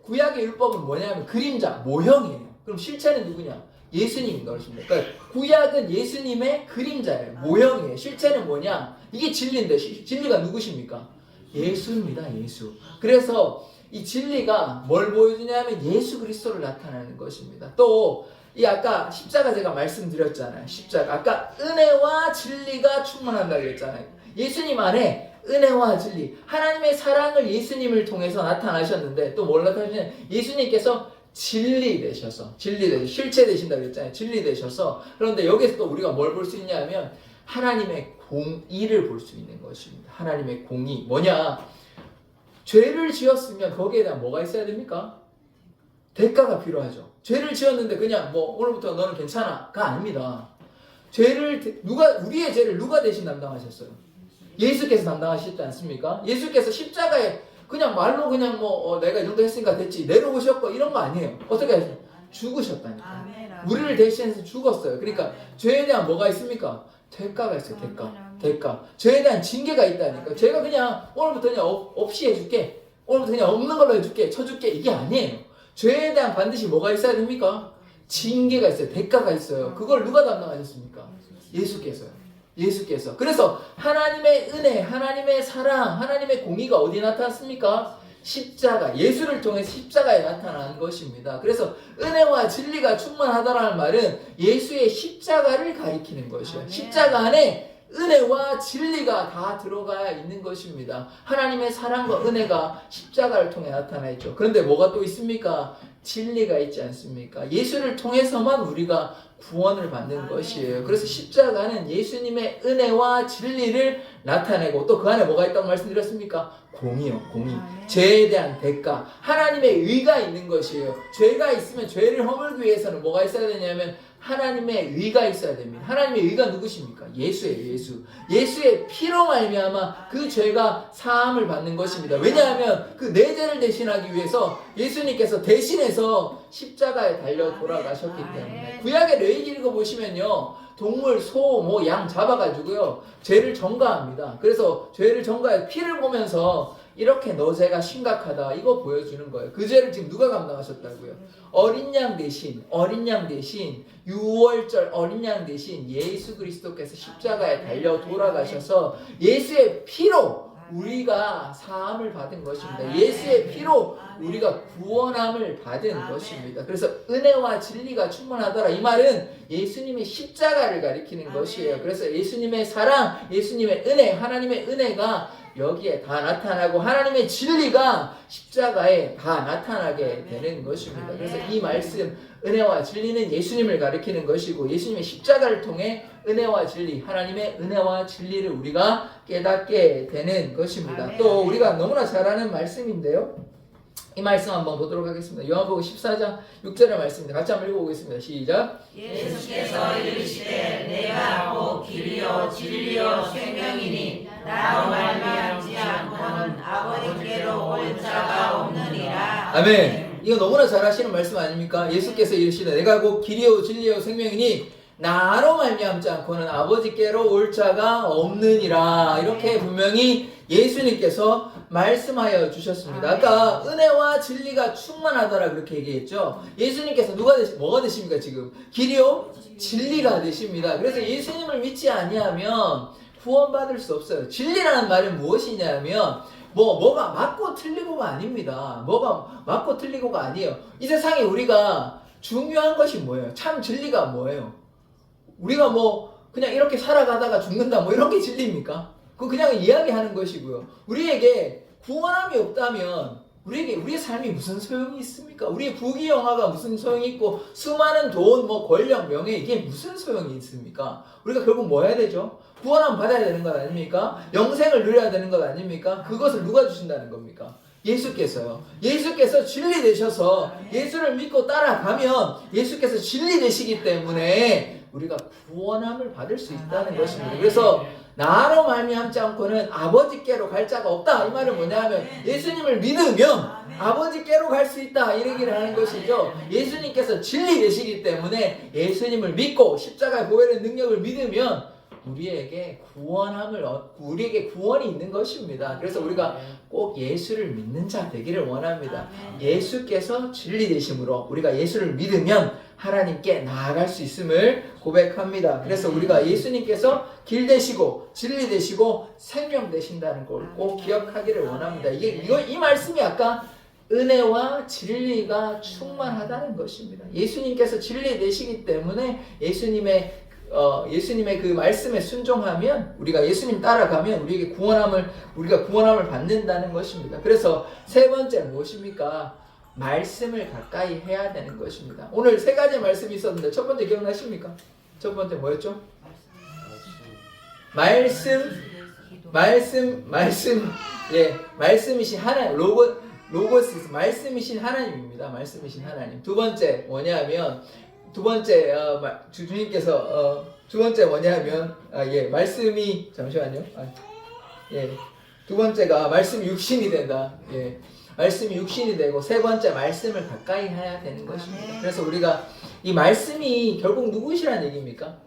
구약의 율법은 뭐냐면 그림자, 모형이에요. 그럼 실체는 누구냐? 예수님인 것입니다. 그러니까 구약은 예수님의 그림자예요. 모형이에요. 실체는 뭐냐? 이게 진리인데 진리가 누구십니까? 예수입니다. 예수. 그래서 이 진리가 뭘 보여주냐면 예수 그리스도를 나타내는 것입니다. 또 이 아까 십자가 제가 말씀드렸잖아요. 십자가 아까 은혜와 진리가 충만한다고 했잖아요. 예수님 안에 은혜와 진리, 하나님의 사랑을 예수님을 통해서 나타나셨는데 또 뭘 나타나셨냐면 예수님께서 진리 되셔서 실체 되신다고 했잖아요. 진리 되셔서 그런데 여기서 또 우리가 뭘 볼 수 있냐면 하나님의 공의를 볼 수 있는 것입니다. 하나님의 공의 뭐냐? 죄를 지었으면 거기에 대한 뭐가 있어야 됩니까? 대가가 필요하죠. 죄를 지었는데 그냥 뭐 오늘부터 너는 괜찮아가 아닙니다. 우리의 죄를 누가 대신 담당하셨어요? 예수께서 담당하셨지 않습니까? 예수께서 십자가에 그냥 말로 그냥 내가 이 정도 했으니까 됐지 내려오셨고 이런 거 아니에요. 어떻게 하셨어요? 죽으셨다니까. 우리를 대신해서 죽었어요. 그러니까 죄에 대한 뭐가 있습니까? 대가가 있어요. 대가. 죄에 대한 징계가 있다니까. 죄가 그냥 오늘부터 그냥 없이 해줄게. 오늘부터 그냥 없는 걸로 해줄게. 쳐줄게. 이게 아니에요. 죄에 대한 반드시 뭐가 있어야 됩니까? 징계가 있어요. 대가가 있어요. 그걸 누가 담당하셨습니까? 예수께서. 그래서 하나님의 은혜, 하나님의 사랑, 하나님의 공의가 어디 나타났습니까? 십자가, 예수를 통해 십자가에 나타난 것입니다. 그래서 은혜와 진리가 충만하다라는 말은 예수의 십자가를 가리키는 것이에요. 십자가 안에 은혜와 진리가 다 들어가 있는 것입니다. 하나님의 사랑과 은혜가 십자가를 통해 나타나 있죠. 그런데 뭐가 또 있습니까? 진리가 있지 않습니까? 예수를 통해서만 우리가 구원을 받는 것이에요. 그래서 십자가는 예수님의 은혜와 진리를 나타내고 또 그 안에 뭐가 있다고 말씀드렸습니까? 공의요, 공의. 죄에 대한 대가. 하나님의 의가 있는 것이에요. 죄가 있으면 죄를 허물기 위해서는 뭐가 있어야 되냐면 하나님의 의가 있어야 됩니다. 하나님의 의가 누구십니까? 예수예요, 예수. 예수의 피로 말미암아 그 죄가 사함을 받는 것입니다. 왜냐하면 그 내 죄를 대신하기 위해서 예수님께서 대신해서 십자가에 달려 돌아가셨기 때문에. 구약의 레위기 읽어보시면요. 동물, 소, 양 잡아가지고요. 죄를 전가합니다. 그래서 죄를 전가해 피를 보면서 이렇게 너 죄가 심각하다. 이거 보여주는 거예요. 그 죄를 지금 누가 감당하셨다고요? 어린 양 대신 6월절 어린 양 대신 예수 그리스도께서 십자가에 달려 돌아가셔서 예수의 피로 우리가 사함을 받은 것입니다. 예수의 피로 우리가 구원함을 받은 것입니다. 그래서 은혜와 진리가 충만하더라. 이 말은 예수님의 십자가를 가리키는 것이에요. 그래서 예수님의 사랑, 예수님의 은혜, 하나님의 은혜가 여기에 다 나타나고 하나님의 진리가 십자가에 다 나타나게 되는 것입니다. 그래서 이 말씀 은혜와 진리는 예수님을 가리키는 것이고 예수님의 십자가를 통해 은혜와 진리, 하나님의 은혜와 진리를 우리가 깨닫게 되는 것입니다. 또 우리가 너무나 잘 아는 말씀인데요. 이 말씀 한번 보도록 하겠습니다. 요한복음 14장 6절의 말씀입니다. 같이 한번 읽어보겠습니다. 시작. 예수께서 이르시되 내가 곧 길이요 진리요 생명이니 나로 말미암지 않고는 아버지께로 올 자가 없느니라. 아멘. 이거 너무나 잘 아시는 말씀 아닙니까? 예수께서 이르시되 내가 곧 길이요 진리요 생명이니 나로 말미암지 않고는 아버지께로 올 자가 없느니라. 이렇게 분명히 예수님께서 말씀하여 주셨습니다. 아까 은혜와 진리가 충만하더라 그렇게 얘기했죠. 예수님께서 뭐가 되십니까 지금? 길이요 진리가 되십니다. 그래서 예수님을 믿지 아니하면 구원받을 수 없어요. 진리라는 말은 무엇이냐면 뭐가 맞고 틀리고가 아닙니다. 뭐가 맞고 틀리고가 아니에요. 이 세상에 우리가 중요한 것이 뭐예요? 참 진리가 뭐예요? 우리가 그냥 이렇게 살아가다가 죽는다 이런 게 진리입니까? 그거 그냥 이야기하는 것이고요. 우리에게 구원함이 없다면 우리의 삶이 무슨 소용이 있습니까? 우리의 부귀영화가 무슨 소용이 있고 수많은 돈, 권력, 명예 이게 무슨 소용이 있습니까? 우리가 결국 뭐 해야 되죠? 구원함 받아야 되는 것 아닙니까? 영생을 누려야 되는 것 아닙니까? 그것을 누가 주신다는 겁니까? 예수께서요. 예수께서 진리 되셔서 예수를 믿고 따라가면 예수께서 진리 되시기 때문에 우리가 구원함을 받을 수 있다는 것입니다. 그래서 나로 말미암지 않고는 아버지께로 갈 자가 없다. 이 말은 뭐냐면 예수님을 믿으면 아버지께로 갈 수 있다. 이 얘기를 하는 것이죠. 예수님께서 진리 되시기 때문에 예수님을 믿고 십자가의 보혈의 능력을 믿으면 우리에게 구원이 있는 것입니다. 그래서 우리가 꼭 예수를 믿는 자 되기를 원합니다. 예수께서 진리 되심으로 우리가 예수를 믿으면 하나님께 나아갈 수 있음을 고백합니다. 그래서 우리가 예수님께서 길 되시고 진리 되시고 생명 되신다는 걸 꼭 기억하기를 원합니다. 이 말씀이 아까 은혜와 진리가 충만하다는 것입니다. 예수님께서 진리 되시기 때문에 예수님의 그 말씀에 순종하면, 우리가 예수님 따라가면 우리가 구원함을 받는다는 것입니다. 그래서 세 번째 무엇입니까? 말씀을 가까이 해야 되는 것입니다. 오늘 세 가지 말씀이 있었는데 첫 번째 기억나십니까? 첫 번째 뭐였죠? 말씀이신 하나님, 로고스, 말씀이신 하나님입니다. 말씀이신 하나님. 두 번째 뭐냐면, 주님께서 두 번째 뭐냐면, 말씀이, 잠시만요. 두 번째가 말씀이 육신이 된다. 말씀이 육신이 되고, 세 번째 말씀을 가까이 해야 되는 것입니다. 그래서 우리가 이 말씀이 결국 누구시라는 얘기입니까?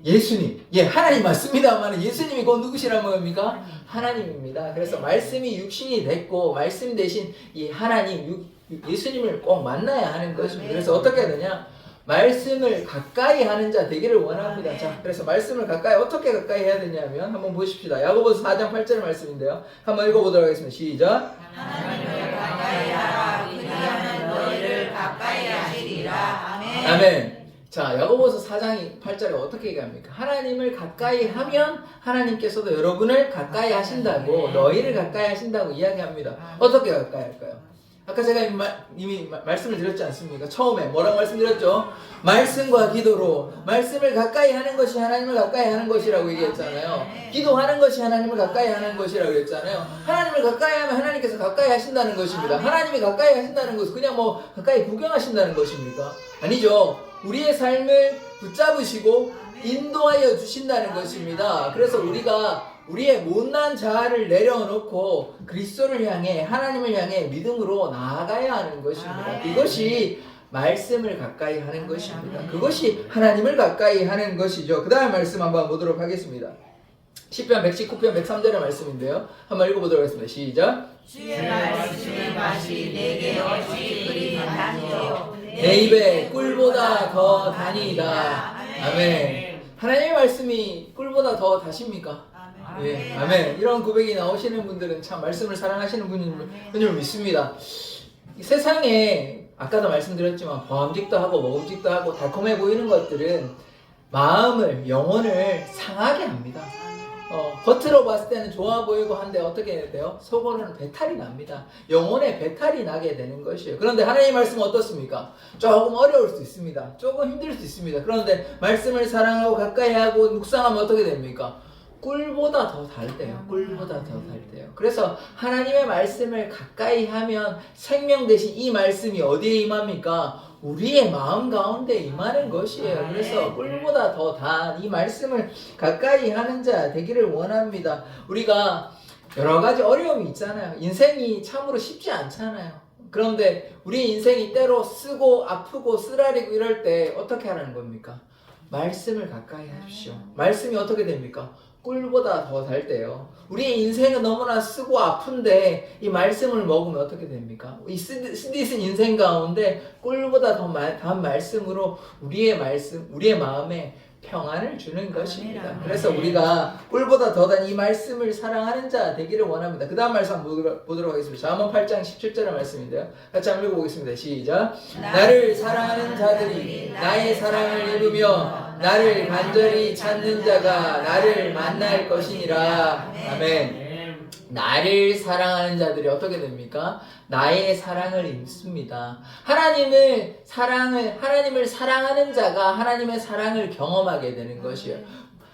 예수님. 하나님 맞습니다만 예수님이 곧 누구시라는 겁니까? 하나님입니다. 그래서 말씀이 육신이 됐고, 말씀 대신 이 하나님, 예수님을 꼭 만나야 하는 것입니다. 그래서 어떻게 해야 되냐? 말씀을 가까이 하는 자 되기를 원합니다. 자, 그래서 말씀을 어떻게 가까이 해야 되냐면, 한번 보십시다. 야고보서 4장 8절 말씀인데요. 한번 읽어보도록 하겠습니다. 시작. 하나님을 가까이 하라. 그리하면 너희를 가까이 하시리라. 아멘. 자, 야고보서 4장 8절에 어떻게 얘기합니까? 하나님을 가까이 하면 하나님께서도 여러분을 가까이 하신다고, 너희를 가까이 하신다고 이야기합니다. 어떻게 가까이 할까요? 아까 제가 이미 말씀을 드렸지 않습니까? 처음에 뭐라고 말씀드렸죠? 말씀과 기도로, 말씀을 가까이 하는 것이 하나님을 가까이 하는 것이라고 얘기했잖아요. 기도하는 것이 하나님을 가까이 하는 것이라고 했잖아요. 하나님을 가까이 하면 하나님께서 가까이 하신다는 것입니다. 하나님이 가까이 하신다는 것은 그냥 가까이 구경하신다는 것입니까? 아니죠. 우리의 삶을 붙잡으시고 인도하여 주신다는 것입니다. 그래서 우리가 우리의 못난 자아를 내려놓고 그리스도를 향해, 하나님을 향해 믿음으로 나아가야 하는 것입니다. 이것이 말씀을 가까이 하는 것입니다. 그것이 하나님을 가까이 하는 것이죠. 그 다음 말씀 한번 보도록 하겠습니다. 시편 119편 103절의 말씀인데요. 한번 읽어보도록 하겠습니다. 시작. 주의 말씀의 맛이 내게 어찌 그리 단지요. 내 입에 꿀보다 더 다니이다. 아멘. 하나님의 말씀이 꿀보다 더 다십니까? 아멘. 이런 고백이 나오시는 분들은 참 말씀을 사랑하시는 분인 줄 믿습니다. 세상에 아까도 말씀드렸지만 보암직도 하고 먹음직도 하고 달콤해 보이는 것들은 마음을, 영혼을 상하게 합니다. 겉으로 봤을 때는 좋아 보이고 한데 어떻게 돼요? 속으로는 배탈이 납니다. 영혼에 배탈이 나게 되는 것이에요. 그런데 하나님의 말씀은 어떻습니까? 조금 어려울 수 있습니다. 조금 힘들 수 있습니다. 그런데 말씀을 사랑하고 가까이 하고 묵상하면 어떻게 됩니까? 꿀보다 더 달대요. 꿀보다 더 달대요. 그래서 하나님의 말씀을 가까이 하면 생명 대신 이 말씀이 어디에 임합니까? 우리의 마음 가운데 임하는 것이에요. 그래서 꿀보다 더 단 이 말씀을 가까이 하는 자 되기를 원합니다. 우리가 여러 가지 어려움이 있잖아요. 인생이 참으로 쉽지 않잖아요. 그런데 우리 인생이 때로 쓰고 아프고 쓰라리고 이럴 때 어떻게 하라는 겁니까? 말씀을 가까이 하십시오. 말씀이 어떻게 됩니까? 꿀보다 더 달대요. 우리의 인생은 너무나 쓰고 아픈데 이 말씀을 먹으면 어떻게 됩니까? 이 쓰디쓴 인생 가운데 꿀보다 더 단 말씀으로 우리의 마음에 평안을 주는 것입니다. 그래서 우리가 꿀보다 더 단 이 말씀을 사랑하는 자 되기를 원합니다. 그 다음 말씀 한번 보도록 하겠습니다. 잠언 8장 17절의 말씀인데요. 같이 한번 읽어보겠습니다. 시작. 나를 사랑하는 자들이 나의 사랑을 입으며 나를 간절히 찾는 자가 나를 만날 것이니라. 아멘. 나를 사랑하는 자들이 어떻게 됩니까? 나의 사랑을 입습니다. 하나님을 사랑하는 자가 하나님의 사랑을 경험하게 되는 것이에요.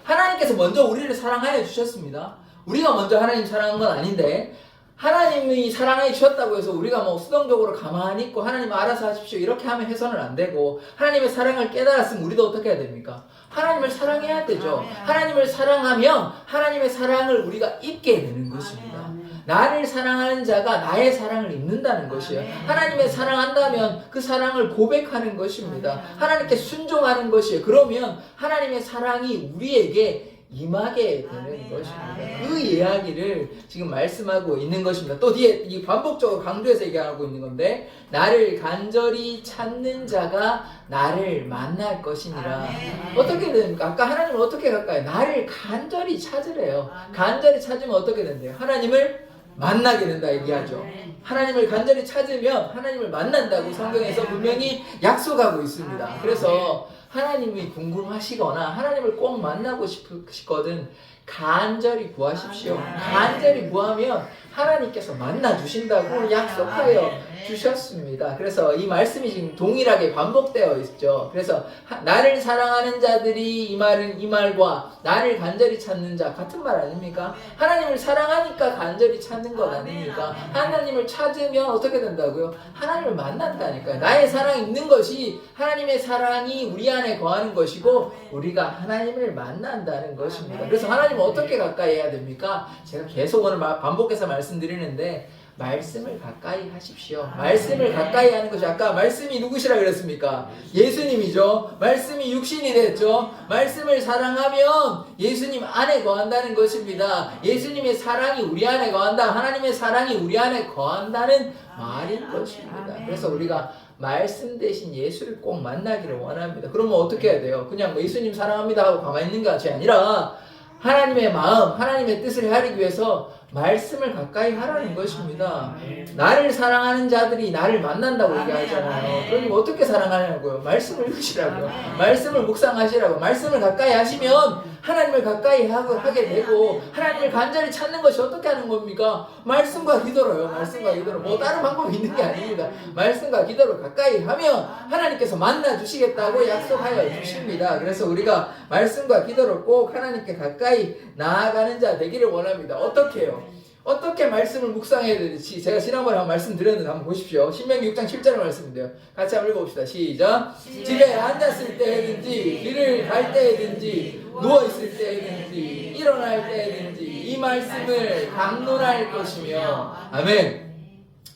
하나님께서 먼저 우리를 사랑하여 주셨습니다. 우리가 먼저 하나님 사랑한 건 아닌데, 하나님이 사랑해 주셨다고 해서 우리가 수동적으로 가만히 있고 하나님 알아서 하십시오 이렇게 하면 해서는 안 되고, 하나님의 사랑을 깨달았으면 우리도 어떻게 해야 됩니까? 하나님을 사랑해야 되죠. 하나님을 사랑하면 하나님의 사랑을 우리가 입게 되는 것입니다. 나를 사랑하는 자가 나의 사랑을 입는다는 것이에요. 하나님의 사랑한다면 그 사랑을 고백하는 것입니다. 하나님께 순종하는 것이에요. 그러면 하나님의 사랑이 우리에게 임하게 되는 것입니다. 그 이야기를 지금 말씀하고 있는 것입니다. 또 뒤에 이 반복적으로 강조해서 얘기하고 있는 건데, 나를 간절히 찾는 자가 나를 만날 것이니라. 어떻게 됩니까? 아까 하나님을 어떻게 갈까요? 나를 간절히 찾으래요. 간절히 찾으면 어떻게 된대요? 하나님을 만나게 된다 얘기하죠. 하나님을 간절히 찾으면 하나님을 만난다고 성경에서 분명히 약속하고 있습니다. 그래서 하나님이 궁금하시거나 하나님을 꼭 만나고 싶으시거든 간절히 구하십시오. 간절히 구하면 하나님께서 만나 주신다고 약속하여 주셨습니다. 그래서 이 말씀이 지금 동일하게 반복되어 있죠. 그래서 나를 사랑하는 자들이 이 말과 나를 간절히 찾는 자 같은 말 아닙니까? 하나님을 사랑하니까 간절히 찾는 것 아닙니까? 하나님을 찾으면 어떻게 된다고요? 하나님을 만난다니까요. 나의 사랑이 있는 것이 하나님의 사랑이 우리 안에 거하는 것이고 우리가 하나님을 만난다는 것입니다. 그래서 하나님을 어떻게 가까이 해야 됩니까? 제가 계속 오늘 반복해서 말씀드리는데 말씀을 가까이 하십시오. 말씀을 가까이 하는 것이 아까 말씀이 누구시라 그랬습니까? 예수님이죠. 말씀이 육신이 됐죠. 말씀을 사랑하면 예수님 안에 거한다는 것입니다. 예수님의 사랑이 우리 안에 거한다. 하나님의 사랑이 우리 안에 거한다는 말인 것입니다. 그래서 우리가 말씀 대신 예수를 꼭 만나기를 원합니다. 그러면 어떻게 해야 돼요? 그냥 예수님 사랑합니다 하고 가만히 있는 것이 아니라 하나님의 마음, 하나님의 뜻을 헤아리기 위해서 말씀을 가까이 하라는 것입니다. 나를 사랑하는 자들이 나를 만난다고 얘기하잖아요. 그러니 어떻게 사랑하냐고요? 말씀을 읽으시라고요. 말씀을 묵상하시라고. 말씀을 가까이 하시면 하나님을 가까이 하게 되고 하나님을 간절히 찾는 것이 어떻게 하는 겁니까? 말씀과 기도로요. 말씀과 기도로. 뭐 다른 방법이 있는 게 아닙니다. 말씀과 기도를 가까이 하면 하나님께서 만나 주시겠다고 약속하여 주십니다. 그래서 우리가 말씀과 기도로 꼭 하나님께 가까이 나아가는 자 되기를 원합니다. 어떻게 해요? 어떻게 말씀을 묵상해야 되지? 제가 지난번에 한번 말씀드렸는데 한번 보십시오. 신명기 6장 7절의 말씀인데요. 같이 한번 읽어봅시다. 시작. 집에 앉았을 때든지 길을 갈 때든지 누워있을 때든지 일어날 때든지 이 말씀을 강론할 것이며 아멘.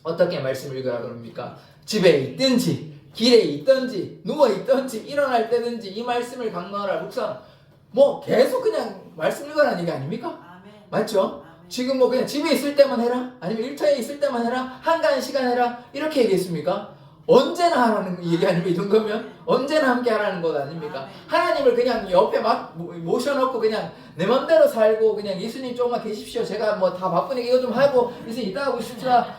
어떻게 말씀을 읽으라 그럽니까? 집에 있든지 길에 있든지 누워있든지 일어날 때든지 이 말씀을 강론하라. 묵상 뭐 계속 그냥 말씀 읽으라는 얘기 아닙니까? 맞죠? 지금 뭐 그냥 집에 있을 때만 해라? 아니면 일터에 있을 때만 해라? 한가한 시간 해라? 이렇게 얘기했습니까? 언제나 하라는 얘기 아닙니까? 이 정도면? 언제나 함께 하라는 것 아닙니까? 하나님을 그냥 옆에 막 모셔놓고 그냥 내 맘대로 살고 그냥 예수님 조금만 계십시오. 제가 뭐 다 바쁘니까 이거 좀 하고 예수님 이따 하고 싶다.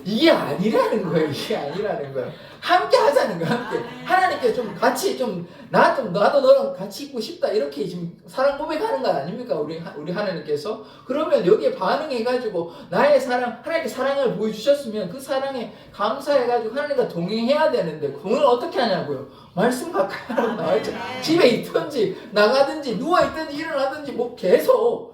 이게 아니라는 거예요. 이게 아니라는 거예요. 함께 하자는 거예요. 함께. 하나님께 좀 같이 나도 너랑 같이 있고 싶다. 이렇게 지금 사랑 고백하는 거 아닙니까? 우리 하나님께서. 그러면 여기에 반응해가지고 나의 사랑, 하나님께 사랑을 보여주셨으면 그 사랑에 감사해가지고 하나님과 동행해야 되는데 동행을 어떻게 하냐고요? 말씀 가까이 하라고 나와있죠. 집에 있든지 나가든지 누워있든지 일어나든지 뭐 계속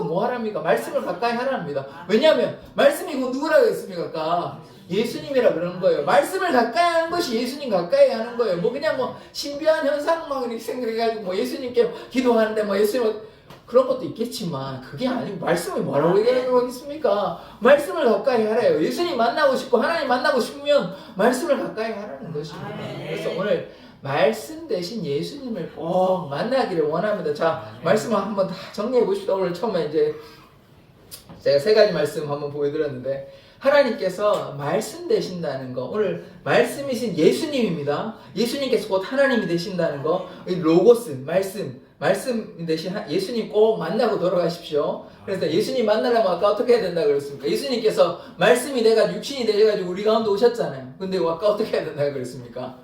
뭐 하랍니까? 말씀을 가까이 하랍니다. 왜냐하면 말씀이 그 누구라고 했습니까? 아까 예수님이라 그러는 거예요. 말씀을 가까이 하는 것이 예수님 가까이 하는 거예요. 뭐 그냥 뭐 신비한 현상만 이렇게 생각해가지고 뭐 예수님께 기도하는데 뭐 예수님 그런 것도 있겠지만 그게 아니고 말씀이 뭐라고 얘기하고 있습니까? 말씀을 가까이 하래요. 예수님 만나고 싶고 하나님 만나고 싶으면 말씀을 가까이 하라는 것입니다. 그래서 오늘 말씀 대신 예수님을 꼭 만나기를 원합니다. 자, 말씀을 한번 다 정리해 보십시오. 오늘 처음에 이제 제가 세 가지 말씀 한번 보여드렸는데 하나님께서 말씀 되신다는 거, 오늘 말씀이신 예수님입니다. 예수님께서 곧 하나님이 되신다는 거, 이 로고스, 말씀 대신 예수님 꼭 만나고 돌아가십시오. 그래서 예수님 만나려면 아까 어떻게 해야 된다고 그랬습니까? 예수님께서 말씀이 돼가지고 육신이 되셔가지고 우리 가운데 오셨잖아요. 근데 아까 어떻게 해야 된다고 그랬습니까?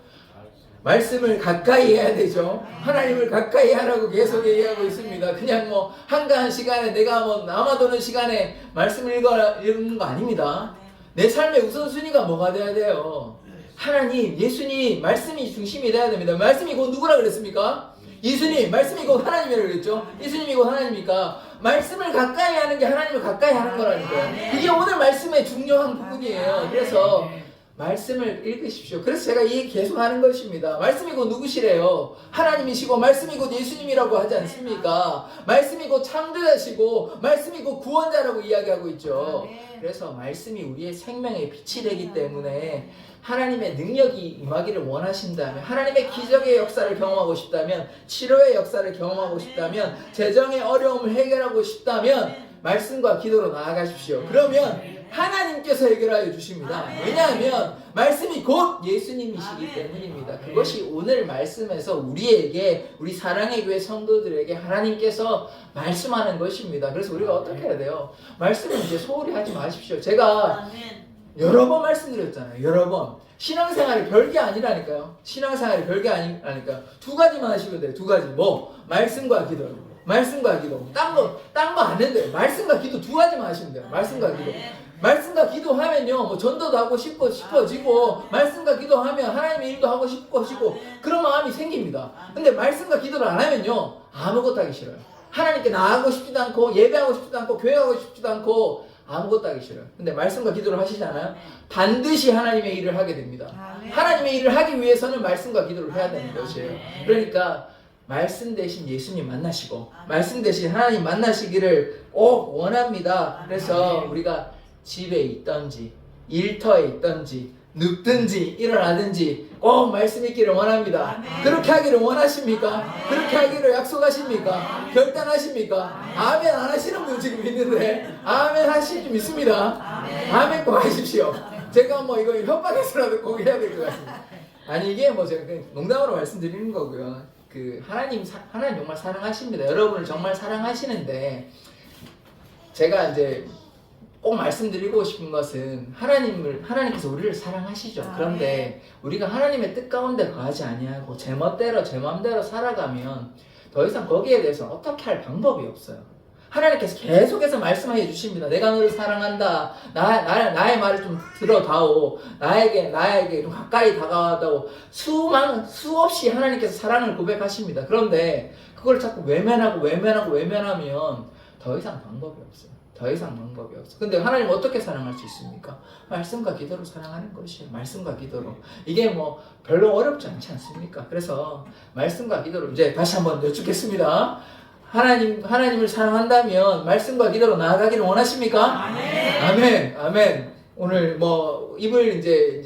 말씀을 가까이 해야 되죠. 하나님을 가까이 하라고 계속 얘기하고 있습니다. 그냥 뭐 한가한 시간에 내가 뭐 남아도는 시간에 말씀을 읽는 거 아닙니다. 내 삶의 우선순위가 뭐가 돼야 돼요? 하나님, 예수님, 말씀이 중심이 돼야 됩니다. 말씀이 곧 누구라 그랬습니까? 예수님, 말씀이 곧 하나님이라고 그랬죠. 예수님이 곧 하나님입니까? 말씀을 가까이 하는 게 하나님을 가까이 하는 거라는 거예요. 그게 오늘 말씀의 중요한 부분이에요. 그래서 말씀을 읽으십시오. 그래서 제가 이 얘기 계속 하는 것입니다. 말씀이 곧 누구시래요? 하나님이시고 말씀이 곧 예수님이라고 하지 않습니까? 말씀이 곧 창조자시고 말씀이 곧 구원자라고 이야기하고 있죠. 그래서 말씀이 우리의 생명의 빛이 되기 때문에 하나님의 능력이 임하기를 원하신다면, 하나님의 기적의 역사를 경험하고 싶다면, 치료의 역사를 경험하고 싶다면, 재정의 어려움을 해결하고 싶다면 말씀과 기도로 나아가십시오. 그러면 하나님께서 해결하여 주십니다. 왜냐하면 말씀이 곧 예수님이시기 때문입니다. 그것이 오늘 말씀에서 우리에게, 우리 사랑의 교회 성도들에게 하나님께서 말씀하는 것입니다. 그래서 우리가 어떻게 해야 돼요? 말씀을 이제 소홀히 하지 마십시오. 제가 여러 번 말씀드렸잖아요. 여러 번. 신앙생활이 별게 아니라니까요. 신앙생활이 별게 아니라니까요. 두 가지만 하시면 돼요. 두 가지. 뭐? 말씀과 기도. 말씀과 기도. 딴 거 안 해도 돼요. 말씀과 기도 두 가지만 하시면 돼요. 말씀과 기도. 말씀과 기도하면요, 뭐 전도도 하고 싶어지고, 말씀과 기도하면 하나님의 일도 하고 싶어지고, 그런 마음이 생깁니다. 근데 말씀과 기도를 안 하면요, 아무것도 하기 싫어요. 하나님께 나아가고 싶지도 않고, 예배하고 싶지도 않고, 교회하고 싶지도 않고, 아무것도 하기 싫어요. 근데 말씀과 기도를 하시잖아요. 반드시 하나님의 일을 하게 됩니다. 하나님의 일을 하기 위해서는 말씀과 기도를 해야 되는 것이에요. 그러니까 말씀 대신 예수님 만나시고, 말씀 대신 하나님 만나시기를 꼭 원합니다. 그래서 우리가 집에 있던지 일터에 있던지 눕든지 일어나든지 꼭 말씀 있기를 원합니다. 그렇게 하기를 원하십니까? 그렇게 하기를 약속하십니까? 결단하십니까? 아멘 안 하시는 분 지금 있는데 아멘 하실 좀 있습니다. 아멘 꼭 하십시오. 제가 뭐 이거 협박해서라도 꼭 해야 될 것 같습니다. 아니 이게 뭐 제가 그냥 농담으로 말씀드리는 거고요. 그 하나님 정말 사랑하십니다. 여러분을 정말 사랑하시는데 제가 이제 꼭 말씀드리고 싶은 것은 하나님께서 우리를 사랑하시죠. 그런데 우리가 하나님의 뜻 가운데 거하지 아니하고 제 멋대로 제 마음대로 살아가면 더 이상 거기에 대해서 어떻게 할 방법이 없어요. 하나님께서 계속해서 말씀해 주십니다. 내가 너를 사랑한다. 나의 말을 좀 들어다오. 나에게 좀 가까이 다가와다오. 수없이 하나님께서 사랑을 고백하십니다. 그런데 그걸 자꾸 외면하면 더 이상 방법이 없어요. 더 이상 방법이 없어. 근데 하나님 어떻게 사랑할 수 있습니까? 말씀과 기도로 사랑하는 것이에요. 말씀과 기도로. 이게 뭐 별로 어렵지 않지 않습니까? 그래서 말씀과 기도로 이제 다시 한번 여쭙겠습니다. 하나님을 사랑한다면 말씀과 기도로 나아가기를 원하십니까? 아멘. 아멘. 오늘 뭐 입을 이제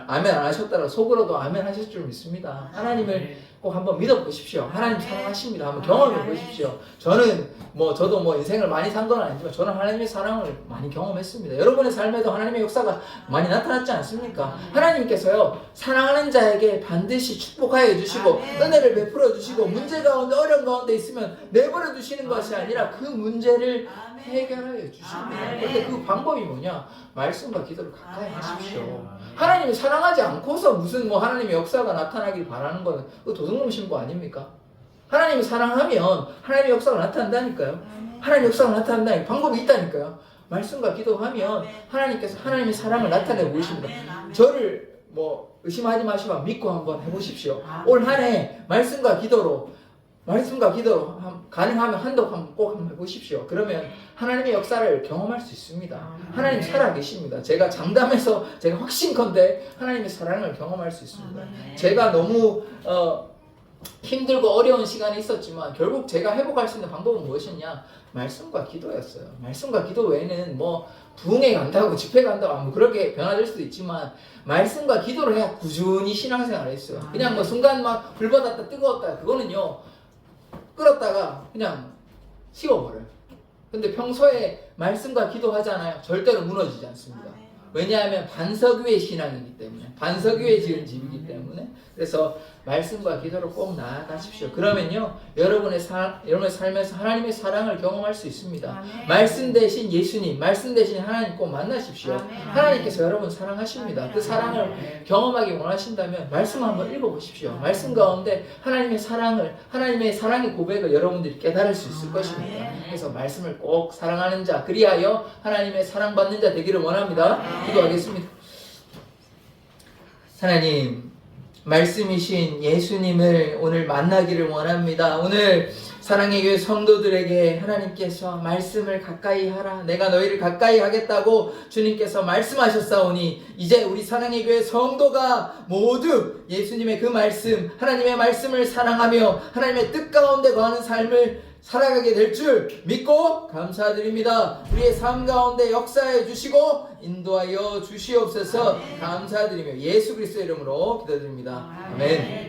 아멘 안 하셨다라 속으로도 아멘 하실 줄 믿습니다. 하나님을 꼭 한번 믿어보십시오. 하나님 사랑하십니다. 한번 경험해 보십시오. 저도 뭐 인생을 많이 산 건 아니지만 저는 하나님의 사랑을 많이 경험했습니다. 여러분의 삶에도 하나님의 역사가 많이 나타났지 않습니까? 하나님께서요, 사랑하는 자에게 반드시 축복하여 주시고 은혜를 베풀어 주시고 문제 가운데 어려운 가운데 있으면 내버려 두시는 것이 아니라 그 문제를 해결하여 주십니다. 그런데 그 방법이 뭐냐? 말씀과 기도를 가까이 하십시오. 하나님을 사랑하지 않고서 무슨 뭐 하나님의 역사가 나타나길 바라는 거는 그 도둑놈 신부 아닙니까? 하나님을 사랑하면 하나님의 역사가 나타난다니까요. 하나님의 역사가 나타난다니까 방법이 있다니까요. 말씀과 기도하면 하나님께서 하나님의 사랑을 나타내 보이십니다. 저를 뭐 의심하지 마시고 믿고 한번 해보십시오. 올 한 해 말씀과 기도로 가능하면 한독 한번 꼭 한번 해보십시오. 그러면 하나님의 역사를 경험할 수 있습니다. 하나님 살아계십니다. 제가 장담해서 제가 확신컨대 하나님의 사랑을 경험할 수 있습니다. 제가 너무 힘들고 어려운 시간이 있었지만 결국 제가 회복할 수 있는 방법은 무엇이었냐? 말씀과 기도였어요. 말씀과 기도 외에는 뭐 부흥회 간다고 집회 간다고 뭐 그렇게 변화될 수도 있지만 말씀과 기도를 해야 꾸준히 신앙생활을 했어요. 그냥 뭐 순간 막 불받았다 뜨거웠다 그거는요 끓었다가 그냥 식어버려요. 근데 평소에 말씀과 기도하잖아요. 절대로 무너지지 않습니다. 왜냐하면 반석위의 신앙이기 때문에, 반석위에 지은 집이기 때문에. 그래서 말씀과 기도로 꼭 나아가십시오. 그러면요 여러분의 삶에서 하나님의 사랑을 경험할 수 있습니다. 말씀 대신 예수님, 말씀 대신 하나님 꼭 만나십시오. 하나님께서 여러분 사랑하십니다. 그 사랑을 경험하기 원하신다면 말씀 한번 읽어보십시오. 말씀 가운데 하나님의 사랑의 고백을 여러분들이 깨달을 수 있을 것입니다. 그래서 말씀을 꼭 사랑하는 자, 그리하여 하나님의 사랑받는 자 되기를 원합니다. 기도하겠습니다. 하나님, 말씀이신 예수님을 오늘 만나기를 원합니다. 오늘 사랑의 교회 성도들에게 하나님께서 말씀을 가까이 하라, 내가 너희를 가까이 하겠다고 주님께서 말씀하셨사오니 이제 우리 사랑의 교회 성도가 모두 예수님의 그 말씀, 하나님의 말씀을 사랑하며 하나님의 뜻 가운데 거하는 삶을 살아가게 될 줄 믿고 감사드립니다. 우리의 삶 가운데 역사해 주시고 인도하여 주시옵소서. 감사드리며 예수 그리스도의 이름으로 기도드립니다. 아멘.